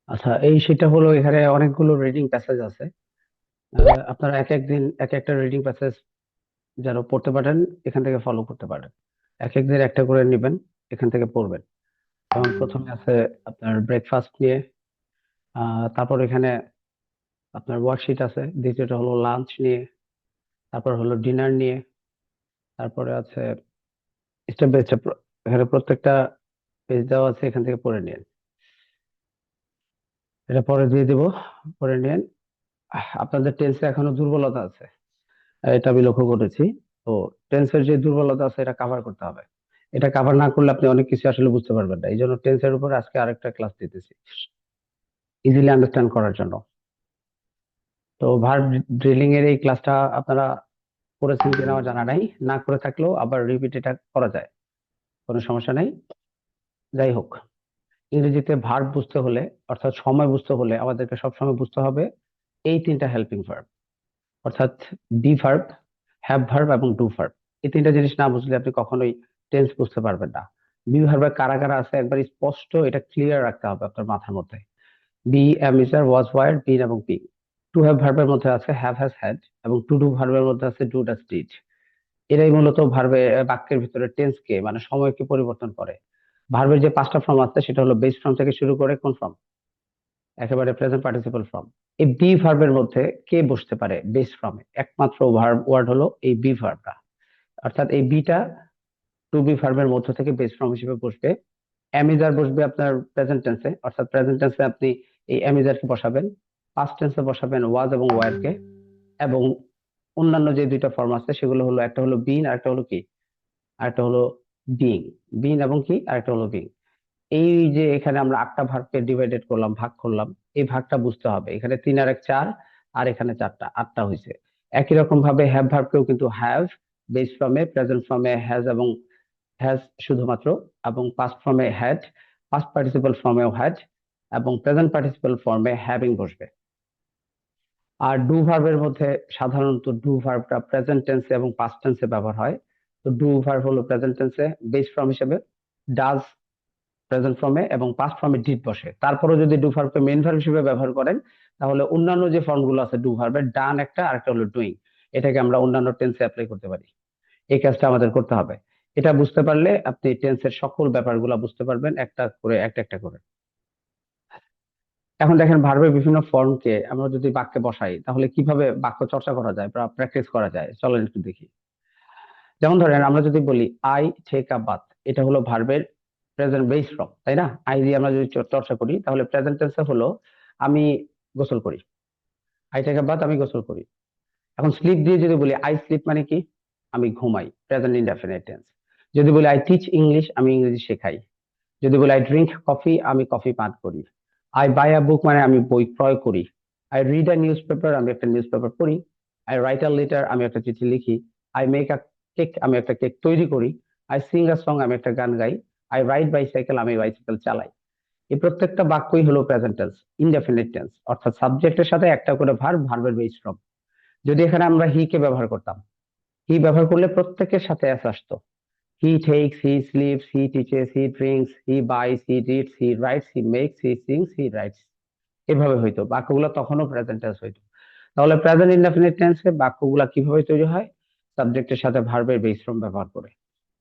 আচ্ছা, এই সেটা হলো এখানে অনেকগুলো রিডিং প্যাসেজ আছে। আপনারা এক এক দিন এক একটা রিডিং প্যাসেজ যেন পড়তে পারেন, এখান থেকে ফলো করতে পারেন। এক এক দিন একটা করে নেবেন, এখান থেকে পড়বেন। যেমন প্রথমে আছে আপনার ব্রেকফাস্ট নিয়ে, তারপর এখানে আপনার ওয়ার্কশিট আছে। দ্বিতীয়টা হলো লাঞ্চ নিয়ে, তারপর হলো ডিনার নিয়ে, তারপরে আছে স্টেপ বাই স্টেপ। এখানে প্রত্যেকটা পেজ দেওয়া আছে, এখান থেকে পড়ে নিন। এটা পরে দিয়ে দিব, পড়ে নিন। আপনাদের টেন্সে এখনো দুর্বলতা আছে, এটা আমি লক্ষ্য করেছি। তো টেন্সের যে দুর্বলতা আছে এটা কাভার করতে হবে। এটা কাভার না করলে আপনি অনেক কিছু আসলে বুঝতে পারবেন না। এই জন্য টেন্সের উপর আজকে আরেকটা ক্লাস দিতেছি, ইজিলি আন্ডারস্ট্যান্ড করার জন্য। তো ভার্ব ড্রিলিং এর এই ক্লাসটা আপনারা করেছেন কিনা আমার জানা নাই, না করে থাকলেও আবার রিপিট এটা করা যায়, কোনো সমস্যা নাই। যাই হোক, ইংরেজিতে ভার্ব বুঝতে হলে, অর্থাৎ সময় বুঝতে হলে আমাদেরকে সবসময় বুঝতে হবে এই তিনটা হেল্পিং ভার্ব, অর্থাৎ বি ভার্ব, হ্যাভ ভার্ব এবং ডু ভার্ব। এই তিনটা জিনিস না বুঝলে আপনি কখনোই টেন্স বুঝতে পারবেন না। বি ভার্বে কারা কারা আছে একবার স্পষ্ট এটা ক্লিয়ার রাখতে হবে আপনার মাথার মধ্যে। Be, am, is, are, was, were, been এবং বিং। টু হ্যাভ ভার্বের মধ্যে আছে হ্যাভ, হ্যাজ, হ্যাড, এবং টু ডু ভার্বের মধ্যে আছে ডু, ডাজ, ডিড। এরাই মূলত ভার্বে বাক্যের ভিতরে টেন্সকে মানে সময়কে পরিবর্তন করে। ভার্বের যে পাঁচটা ফর্ম আছে সেটা হলো বেস ফর্ম থেকে শুরু করে কোন ফর্ম, একেবারে প্রেজেন্ট পার্টিসিপল ফর্ম। এই বি ভার্বের মধ্যে কে বসতে পারে বেস ফর্মে? একমাত্র ভার্ব ওয়ার্ড হলো এই বি ভার্বটা। অর্থাৎ এই বিটা টু বি ভার্বের মধ্য থেকে বেস ফর্ম হিসেবে বসবে। অ্যামিজার বসবে আপনার প্রেজেন্ট টেন্সে, অর্থাৎ প্রেজেন্ট টেন্সে আপনি এই অ্যামিজারকে বসাবেন। পাস্ট টেন্সে বসাবেন ওয়াজ এবং ওয়ার কে। এবং অন্যান্য যে দুইটা ফর্ম আছে সেগুলো হলো, একটা হলো বিন আর একটা হলো কি, আর একটা হলো বিং। বিন এবং কি, আর একটা হলো বিং। এই যে এখানে আমরা আটটা ভাগকে ডিভাইডেড করলাম, ভাগ করলাম, এই ভাগটা বুঝতে হবে। এখানে তিন আর এক চার, আর এখানে চারটা, আটটা হয়েছে। একই রকম ভাবে হ্যাভ ভার্বকেও কিন্তু হ্যাভ বেস ফর্মে, প্রেজেন্ট ফর্মে হ্যাজ এবং হ্যাজ শুধুমাত্র, এবং পাস্ট ফর্মে হ্যাড, পাস্ট পার্টিসিপল ফর্মেও হ্যাড, এবং প্রেজেন্ট পার্টিসিপল ফর্মে হ্যাভিং বসবে। আর ডু ভার্বের মধ্যে সাধারণত ডু ভার্বটা প্রেজেন্ট টেন্সে এবং পাস্ট টেন্সে ব্যবহার হয়। তো ডু ভার্ব হলো প্রেজেন্ট টেন্সে বেস ফর্ম হিসেবে, ডাজ প্রেজেন্ট ফর্মে, এবং পাস্ট ফর্মে ডিড বসে। তারপরে যদি ডু ভার্বকে মেইন ভার্ব হিসেবে ব্যবহার করেন, তাহলে অন্যান্য যে ফর্মগুলো আছে ডু ভার্বের, ডান একটা আর একটা হলো ডুইং, এটাকে আমরা অন্যান্য টেন্সে অ্যাপ্লাই করতে পারি। এই কাজটা আমাদের করতে হবে। এটা বুঝতে পারলে আপনি টেন্সের সকল ব্যাপারগুলো বুঝতে পারবেন, একটা করে একটা একটা করে। এখন দেখেন ভার্বের বিভিন্ন ফর্মকে আমরা যদি বাক্যে বসাই তাহলে কিভাবে বাক্য চর্চা করা যায় বা প্র্যাকটিস করা যায়, চলেন একটু দেখি। যেমন ধরেন আমরা যদি বলি আই টেক আ বাথ, এটা হলো ভার্বের প্রেজেন্ট বেস ফর্ম, তাই না? আই দিয়ে আমরা যদি চর্চা করি তাহলে প্রেজেন্ট টেন্সে হলো আমি গোসল করি। আই টেক আ বাথ, আমি গোসল করি। এখন স্লিপ দিয়ে যদি বলি আই স্লিপ, মানে কি, আমি ঘুমাই, প্রেজেন্ট ইনডেফিনিট টেন্স। যদি বলি আই টিচ ইংলিশ, আমি ইংরেজি শেখাই। যদি বলি আই ড্রিঙ্ক কফি, আমি কফি পান করি। আই বাই আ বুক, মানে আমি বই ক্রয় করি। I read a news paper, আমি একটা নিউজ পেপার পড়ি। আই রাইট আ লেটার, আমি একটা চিঠি লিখি। আই মেক আ কেক, আমি একটা কেক তৈরি করি। আই সিং আ সং, আমি একটা গান গাই। আই রাইড বাইসাইকেল, আমি বাইসাইকেল চালাই। এই প্রত্যেকটা বাক্যই হলো প্রেজেন্ট টেন্স, ইনডেফিনিট টেন্স, অর্থাৎ সাবজেক্টের সাথে একটা করে ভার্ব, ভার্বের বেস ফর্ম। যদি এখানে আমরা হি কে ব্যবহার করতাম, হি ব্যবহার করলে প্রত্যেকের সাথে এস আসতো। He takes, he sleeps, he teaches, he drinks, he buys, he reads, he writes, he makes, he sings, he writes। এভাবে হইতো বাক্যগুলো, তখনও প্রেজেন্ট টেন্স হইতো। তাহলে প্রেজেন্ট ইনডেফিনিট টেন্সে বাক্যগুলা কিভাবে তৈরি হয়? সাবজেক্টের সাথে ভার্বের বেস ফর্ম ব্যবহার করে।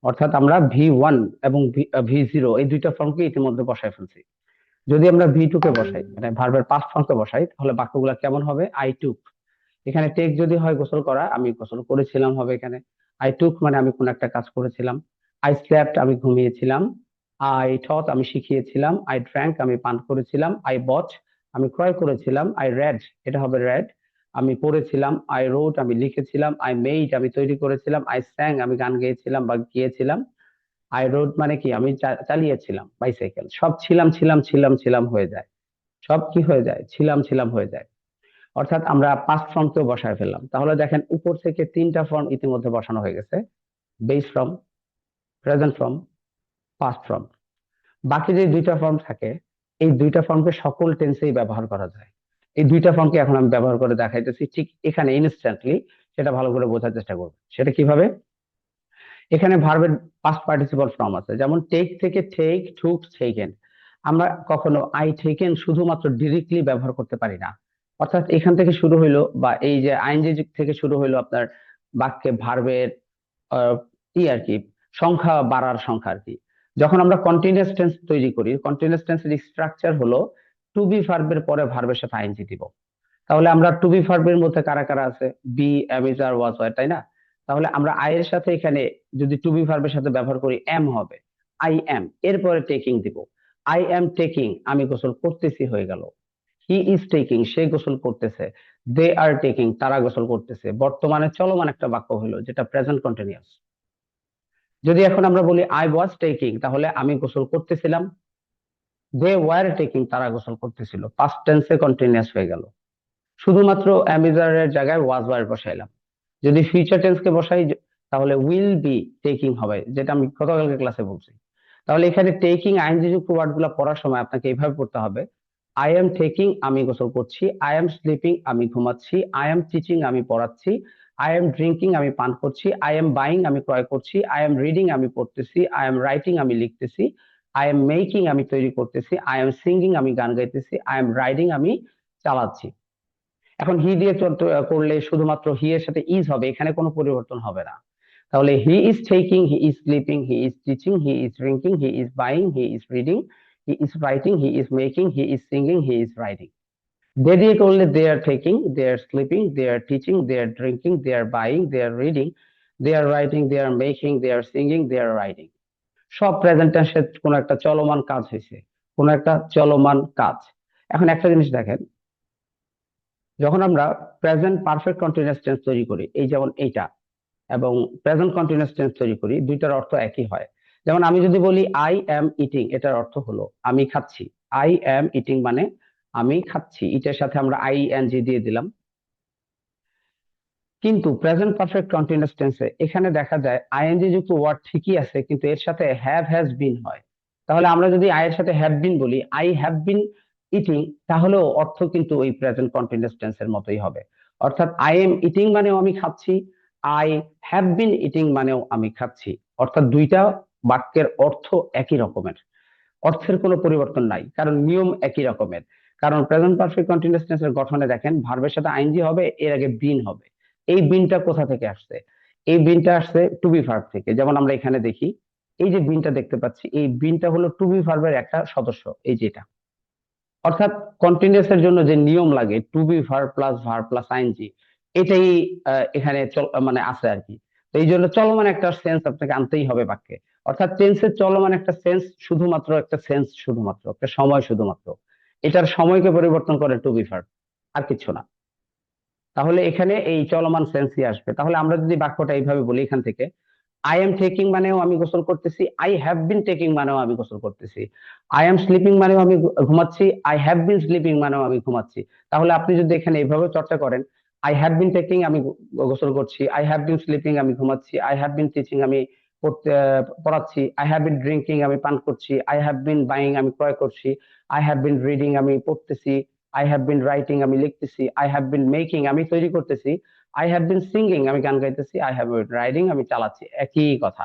অর্থাৎ আমরা ভি 1 এবং ভি 0 এই দুইটা ফর্মকে ইতিমধ্যে বসায় ফেলছি। যদি আমরা ভি 2 কে বসাই, মানে ভার্বের পাস্ট ফর্মকে বসাই, তাহলে বাক্যগুলা কেমন হবে? আই টুক, এখানে টেক যদি হয় গোসল করা, আমি গোসল করেছিলাম হবে এখানে। আই টুক মানে আমি কোন একটা কাজ করেছিলাম। আই স্ল্যাপড, আমি ঘুমিয়েছিলাম। আই থট, আমি শিখিয়েছিলাম। আই ড্র্যাঙ্ক, আমি পান করেছিলাম। আই বট, আমি ক্রয় করেছিলাম। আই রেড, এটা হবে রেড, আমি পড়েছিলাম। আই রোট, আমি লিখেছিলাম। আই মেড, আমি তৈরি করেছিলাম। আই স্যাং, আমি গান গেয়েছিলাম বা গিয়েছিলাম। আই রোড মানে কি, আমি চালিয়েছিলাম বাইসাইকেল। সব ছিলাম ছিলাম ছিলাম ছিলাম হয়ে যায়, সব কি হয়ে যায়, ছিলাম ছিলাম হয়ে যায়। অর্থাৎ আমরা পাস্ট ফর্মকেও বসায় ফেললাম। তাহলে দেখেন উপর থেকে তিনটা ফর্ম ইতিমধ্যে বসানো হয়ে গেছে: base form, present form, past form. বাকি যে দুইটা ফর্ম থাকে, এই দুইটা ফর্মকে সকল টেন্সেই ব্যবহার করা যায়। এই দুইটা ফর্মকে এখন আমি ব্যবহার করে দেখাইতেছি ঠিক এখানে ইনস্ট্যান্টলি। সেটা ভালো করে বোঝার চেষ্টা করবো, সেটা কিভাবে। এখানে ভার্বের পাস্ট পার্টিসিপল ফর্ম আছে, যেমন টেক থেকে টেক, টুক, টেকেন। আমরা কখনো আই টেকেন শুধুমাত্র ডিরেক্টলি ব্যবহার করতে পারি না। অর্থাৎ এখান থেকে শুরু হইলো, বা এই যে আইএনজি যুগ থেকে শুরু হইলো আপনার বাক্যে ভার্বের ই আর কি, সংখ্যা বাড়ার সংখ্যা আর কি। যখন আমরা কন্টিনিউয়াস টেন্স তৈরি করি, কন্টিনিউয়াস টেন্সের স্ট্রাকচার হলো টু বি ভার্বের পরে ভার্বের সাথে আইএনজি দিব। তাহলে আমরা টু বি ভার্বের মধ্যে কারা কারা আছে? বি, এম, ইজ, আর, ওয়াজ, হয়, তাই না? তাহলে আমরা আই এর সাথে এখানে যদি টু বি ভার্বের সাথে ব্যবহার করি এম হবে, আই এম, এরপরে টেকিং দিব। আই এম টেকিং, আমি গোসল করতেছি হয়ে গেল। হি ইজ টেকিং, সে গোসল করতেছে। দে আর টেকিং, তারা গোসল করতেছে। বর্তমানে চলমান একটা বাক্য হলো যেটা প্রেজেন্ট কন্টিনিউয়াস। যদি এখন আমরা বলি আই ওয়াজ টেকিং, তাহলে আমি গোসল করতেছিলাম। দে ওয়ার টেকিং, তারা গোসল করতেছিল। পাস্ট টেন্সে কন্টিনিউয়াস হয়ে গেল। শুধুমাত্র অ্যামিজারের জায়গায় ওয়াজ ওয়ার বসাইলাম। যদি ফিউচার টেন্স কে বসাই তাহলে উইল বি টেকিং হবে, যেটা আমি গতকালকে ক্লাসে বলছি। তাহলে এখানে টেকিং আইএনজি যুক্ত ওয়ার্ড গুলো পড়ার সময় আপনাকে এইভাবে পড়তে হবে: আই এম টেকিং, আমি গোসল করছি। আই এম স্লিপিং, আমি ঘুমাচ্ছি। আই এম টিচিং, আমি পড়াচ্ছি। আই এম ড্রিঙ্কিং, আমি পান করছি। আই এম বাইং, আমি ক্রয় করছি। আই এম রিডিং, আমি পড়তেছি। আই এম রাইটিং, আমি লিখতেছি। আই এম মেকিং, আমি তৈরি করতেছি। আই এম সিঙ্গিং, আমি গান গাইতেছি। আই এম রাইডিং, আমি চালাচ্ছি। এখন হি দিয়ে করলে শুধুমাত্র হি এর সাথে ইজ হবে, এখানে কোনো পরিবর্তন হবে না। তাহলে he is taking, he is sleeping, he is teaching, he is drinking, he is buying, he is reading, he is writing, he is making, he is singing, he is riding. They দিয়ে করলে they are taking, they are sleeping, they are teaching, they are drinking, they are buying, they are reading, they are writing, they are making, they are singing, they are riding. সব present টেন্সে কোনো একটা চলমান কাজ হয়েছে, কোনো একটা চলমান কাজ। এখন একটা জিনিস দেখেন, যখন আমরা প্রেজেন্ট পারফেক্ট কন্টিনিউয়াস টেন্স তৈরি করি, এই যেমন এইটা, এবং প্রেজেন্ট কন্টিনিউয়াস টেন্স তৈরি করি, দুইটার অর্থ একই হয়। যেমন আমি যদি বলি আই অ্যাম ইটিং, এটার অর্থ হলো আমি খাচ্ছি। আই অ্যাম ইটিং মানে আমি খাচ্ছি, এটার সাথে আমরা আই এন জি দিয়ে দিলাম। কিন্তু প্রেজেন্ট পারফেক্ট কন্টিনিউয়াস টেন্সে এখানে দেখা যায় আইএনজি যুক্ত ওয়ার্ড ঠিকই আছে, কিন্তু এর সাথে হ্যাভ হ্যাজ বিন হয়। তাহলে আমরা যদি আই এর সাথে হ্যাভ বিন বলি, আই হ্যাভ বিন ইটিং, তাহলেও অর্থ কিন্তু ওই প্রেজেন্ট কন্টিনিউয়াস টেন্সের মতোই হবে। অর্থাৎ আই এম ইটিং মানেও আমি খাচ্ছি, আই হ্যাভ বিন ইটিং মানেও আমি খাচ্ছি। অর্থাৎ দুইটা বাক্যের অর্থ একই রকমের, অর্থের কোনো পরিবর্তন নাই, কারণ নিয়ম একই রকমের। কারণ প্রেজেন্ট পারফেক্ট কন্টিনিউয়াস টেন্সের গঠনে দেখেন ভার্বের সাথে আইএনজি হবে, এর আগে বিন হবে। এই বিনটা কোথা থেকে আসছে? এই বিনটা আসছে টু বি ভার্ব থেকে। যেমন আমরা এখানে দেখি, এই যে বিনটা দেখতে পাচ্ছি, এই বিনটা হলো টু বি ভার্বের একটা সদস্য, এই যেটা। অর্থাৎ কন্টিনিউয়াস এর জন্য যে নিয়ম লাগে to be verb plus ING, এটাই এখানে মানে আছে আর কি। তো এই জন্য চলমান একটা সেন্স আপনাকে আনতেই হবে বাক্যে। অর্থাৎ টেন্সের চলমান একটা সেন্স, শুধুমাত্র একটা সেন্স, শুধুমাত্র একটা সময়, শুধুমাত্র এটার সময়কে পরিবর্তন করে টু বি ভার্ব, আর কিছু না। তাহলে এখানে এই চলমান সেন্সই আসবে। তাহলে আমরা যদি বাক্যটা এইভাবে বলি এখান থেকে, আই এম টেকিং মানেও আমি গোসল করতেছি। আই হ্যাভ বিন টেকিং মানেও আমি গোসল করতেছি। আই এম স্লিপিং মানেও আমি ঘুমাচ্ছি। আই হ্যাভ বিন স্লিপিং মানেও আমি ঘুমাচ্ছি। তাহলে আপনি যদি এখানে এইভাবে চর্চা করেন, আই হ্যাভ বিন টেকিং, আমি গোসল করছি। আই হ্যাভ বিন স্লিপিং, আমি ঘুমাচ্ছি। আই হ্যাভ বিন টিচিং, আমি পড়াচ্ছি। আই হ্যাভ বিন ড্রিঙ্কিং, আমি পান করছি। আই হ্যাভ বিন বাইং, আমি ক্রয় করছি। আই হ্যাভ বিন রিডিং, আমি পড়তেছি। আই হ্যাভ বিন রাইটিং, আমি লিখতেছি। আই হ্যাভ বিন মেকিং, আমি তৈরি করতেছি। আই হ্যাভ বিন সিঙ্গিং, আমি গান গাইতেছি। আই হ্যাভ বিন রাইডিং, আমি চালাচ্ছি। একই কথা,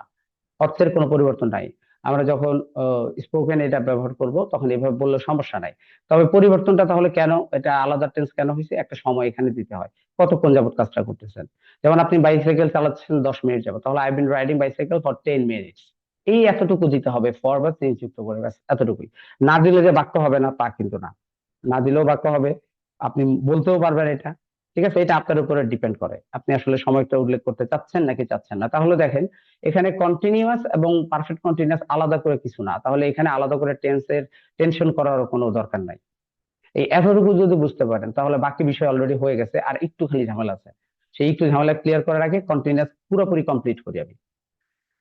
অর্থের কোনো পরিবর্তন নাই। আমরা যখন স্পোকেন এটা ব্যবহার করব তখন এভাবে বললে সমস্যা নাই। তবে পরিবর্তনটা তাহলে কেন, এটা আলাদা টেন্স কেন হয়েছে, একটা সময় এখানে দিতে হয়, কতক্ষণ যাবত কাজটা করতেছেন। যেমন আপনি বাইসাইকেল চালাচ্ছেন 10 মিনিট যাবত, তাহলে I been riding bicycle for 10 minutes. এই এতটুকু দিতে হবে, ফর বা চেঞ্জ যুক্ত করে, ব্যাস এতটুকুই। না দিলে যে বাক্য হবে না তা কিন্তু না, না দিলেও বাক্য হবে, আপনি বলতেও পারবেন এটা। ঠিক আছে, এটা আপনার উপরে ডিপেন্ড করে আপনি আসলে সময়টা উল্লেখ করতে চাচ্ছেন নাকি চাচ্ছেন না। তাহলে দেখেন এখানে কন্টিনিউয়াস এবং পারফেক্ট কন্টিনিউয়াস আলাদা করে কিছু না, তাহলে এখানে আলাদা করে টেন্সের টেনশন করার কোনো দরকার নাই। এই এতটুকু যদি বুঝতে পারেন তাহলে বাকি বিষয় অলরেডি হয়ে গেছে, আর একটুখানি ঝামেলা আছে। সেই একটু ঝামেলা ক্লিয়ার করার আগে কন্টিনিউয়াস পুরোপুরি কমপ্লিট করি আমি।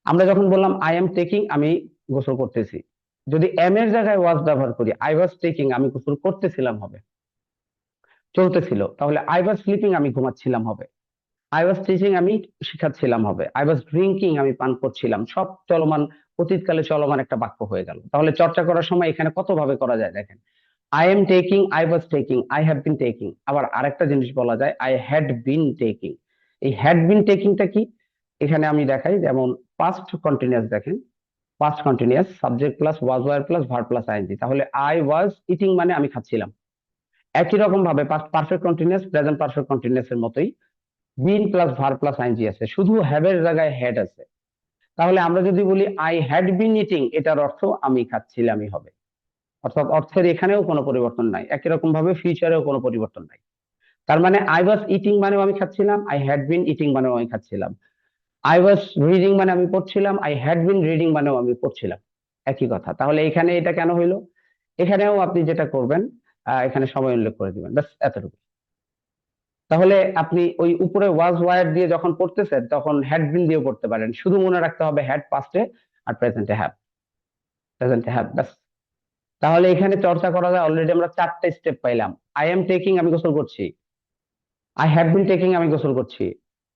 আমরা যখন বললাম আই এম টেকিং, আমি গোসল করতেছি, যদি এম এর জায়গায় ওয়াজ ব্যবহার করি, আই ওয়াজ টেকিং, আমি গোসল করতেছিলাম হবে, চলতেছিল। তাহলে আই ওয়াজ স্লিপিং, আমি ঘুমাচ্ছিলাম হবে। আই ওয়াজ টিচিং, আমি শিখাচ্ছিলাম হবে। আই ওয়াজ ড্রিঙ্কিং, আমি পান করছিলাম। সব চলমান, অতীতকালে চলমান একটা বাক্য হয়ে গেল। তাহলে চর্চা করার সময় এখানে কত ভাবে করা যায় দেখেন, I am taking, I was taking, I have been taking. আবার আরেকটা জিনিস বলা যায়, আই হ্যাড বিন টেকিং। এই হ্যাড বিন টেকিংটা কি, এখানে আমি দেখাই, যেমন পাস্ট কন্টিনিউয়াস দেখেন, past continuous, subject plus was were plus verb plus ING. তাহলে আই ওয়াজ ইটিং মানে আমি খাচ্ছিলাম। একই রকম ভাবে past perfect continuous, present perfect continuous এর মতোই been plus verb plus ING আছে, শুধু হ্যাভ এর জায়গায় হ্যাড আছে। তাহলে আমরা যদি বলি আই হ্যাড বিন ইটিং, এটার অর্থ আমি খাচ্ছিলামই হবে। অর্থাৎ অর্থের এখানেও কোনো পরিবর্তন নাই, একই রকম ভাবে ফিউচারেও কোনো পরিবর্তন নাই। তার মানে আই ওয়াজ ইটিং মানেও আমি খাচ্ছিলাম, আই হ্যাড বিন ইটিং মানেও আমি খাচ্ছিলাম। আই ওয়াজ রিডিং মানে আমি পড়ছিলাম, আই হ্যাড বিন রিডিং মানেও আমি পড়ছিলাম, একই কথা। তাহলে এখানে এটা কেন হইলো? এখানেও আপনি যেটা করবেন, এখানে সময় উল্লেখ করে দিবেন, ব্যাস এতটুকু। তাহলে আপনি ওই উপরে ওয়াজ ওয়ার দিয়ে যখন পড়তেছেন তখন হ্যাড বিন দিয়েও পড়তে পারেন, শুধু মনে রাখতে হবে হ্যাড পাস্টে আর প্রেজেন্টে হ্যাভ, প্রেজেন্টে হ্যাভ, ব্যাস। তাহলে এখানে চর্চা করা যায়, অলরেডি আমরা 4টা স্টেপ পাইলাম। আই এম টেকিং, আমি গোসল করছি। আই হ্যাভ বিন টেকিং, আমি গোসল করছি।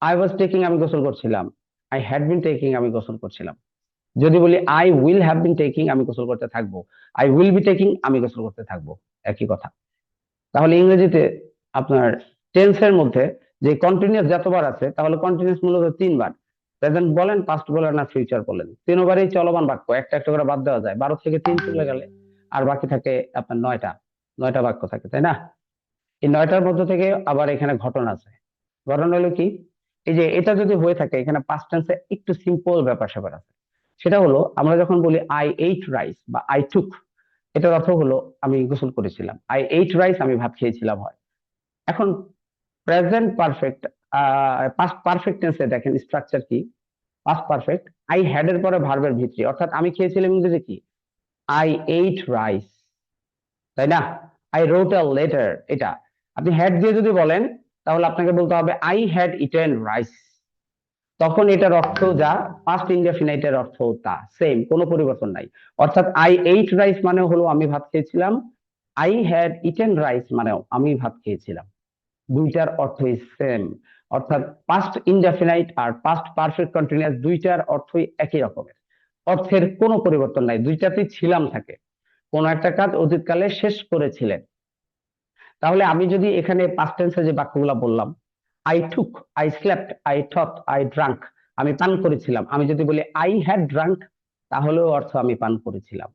আই ওয়াজ টেকিং, আমি গোসল করছিলাম। আই হ্যাড বিন টেকিং, আমি গোসল করছিলাম। যদি বলি I will have been taking, আমি গোসল করতে থাকবো। আই উইল বি টেকিং, আমি গোসল করতে থাকবো, একই কথা। তাহলে ইংরেজিতে আপনার টেন্সের মধ্যে যে কন্টিনিউয়াস যতবার আছে, তাহলে কন্টিনিউয়াস মূলত 3বার। প্রেজেন্ট বলেন, পাস্ট বলেন আর ফিউচার বলেন, 3বারই চলমান বাক্য, একটা একটা করে বাদ দেওয়া যায়। 12 থেকে 3 চলে গেলে আর বাকি থাকে আপনার 9টা, 9টা বাক্য থাকে, তাই না? এই 9টার মধ্যে থেকে আবার এখানে ঘটনা আছে। ঘটনা হলো কি, এই যে এটা যদি হয়ে থাকে, এখানে পাস্ট টেন্সে একটু সিম্পল ব্যাপার স্যাপার আছে। সেটা হলো আমরা যখন বলি আই এইট রাইস বা আই টুক, এটার অর্থ হলো আমি গোসল করেছিলাম। আই এইট রাইস, আমি ভাত খেয়েছিলাম হয়। এখন প্রেজেন্ট পারফেক্ট, পাস্ট পারফেক্ট টেন্সে দেখেন স্ট্রাকচার কি। পাস্ট পারফেক্ট, আই হ্যাড এর পরে ভার্বের ভিত্তি, অর্থাৎ আমি খেয়েছিলাম ইংরেজি কি, আই এইট রাইস, তাই না? আই রোট আ লেটার, এটা আপনি হ্যাড দিয়ে যদি বলেন তাহলে আপনাকে বলতে হবে আই হ্যাড ইটেন রাইস। তখন এটার অর্থ যা, পাস্ট ইনডেফিনাইটের অর্থ তা সেম, কোনো পরিবর্তন নাই। অর্থাৎ আই এইট রাইস মানে হলো আমি ভাত খেয়েছিলাম, আই হ্যাড ইটেন রাইস মানেও আমি ভাত খেয়েছিলাম, দুইটার অর্থই সেম। অর্থাৎ পাস্ট ইনডেফিনাইট আর পাস্ট পারফেক্ট কন্টিনিউয়াস দুইটার অর্থই একই রকমের, অর্থের কোনো পরিবর্তন নাই, দুইটাতেই ছিলাম থাকে। কোন একটা কাজ অতীতকালে শেষ করেছিলেন। তাহলে আমি যদি এখানে পাস্ট টেন্সে যে বাক্যগুলো বললাম, I took, I slept, I thought, I drank, আমি পান করেছিলাম, আমি যদি বলি আই হ্যাড ড্রাঙ্ক, তাহলেও অর্থ আমি পান করেছিলাম।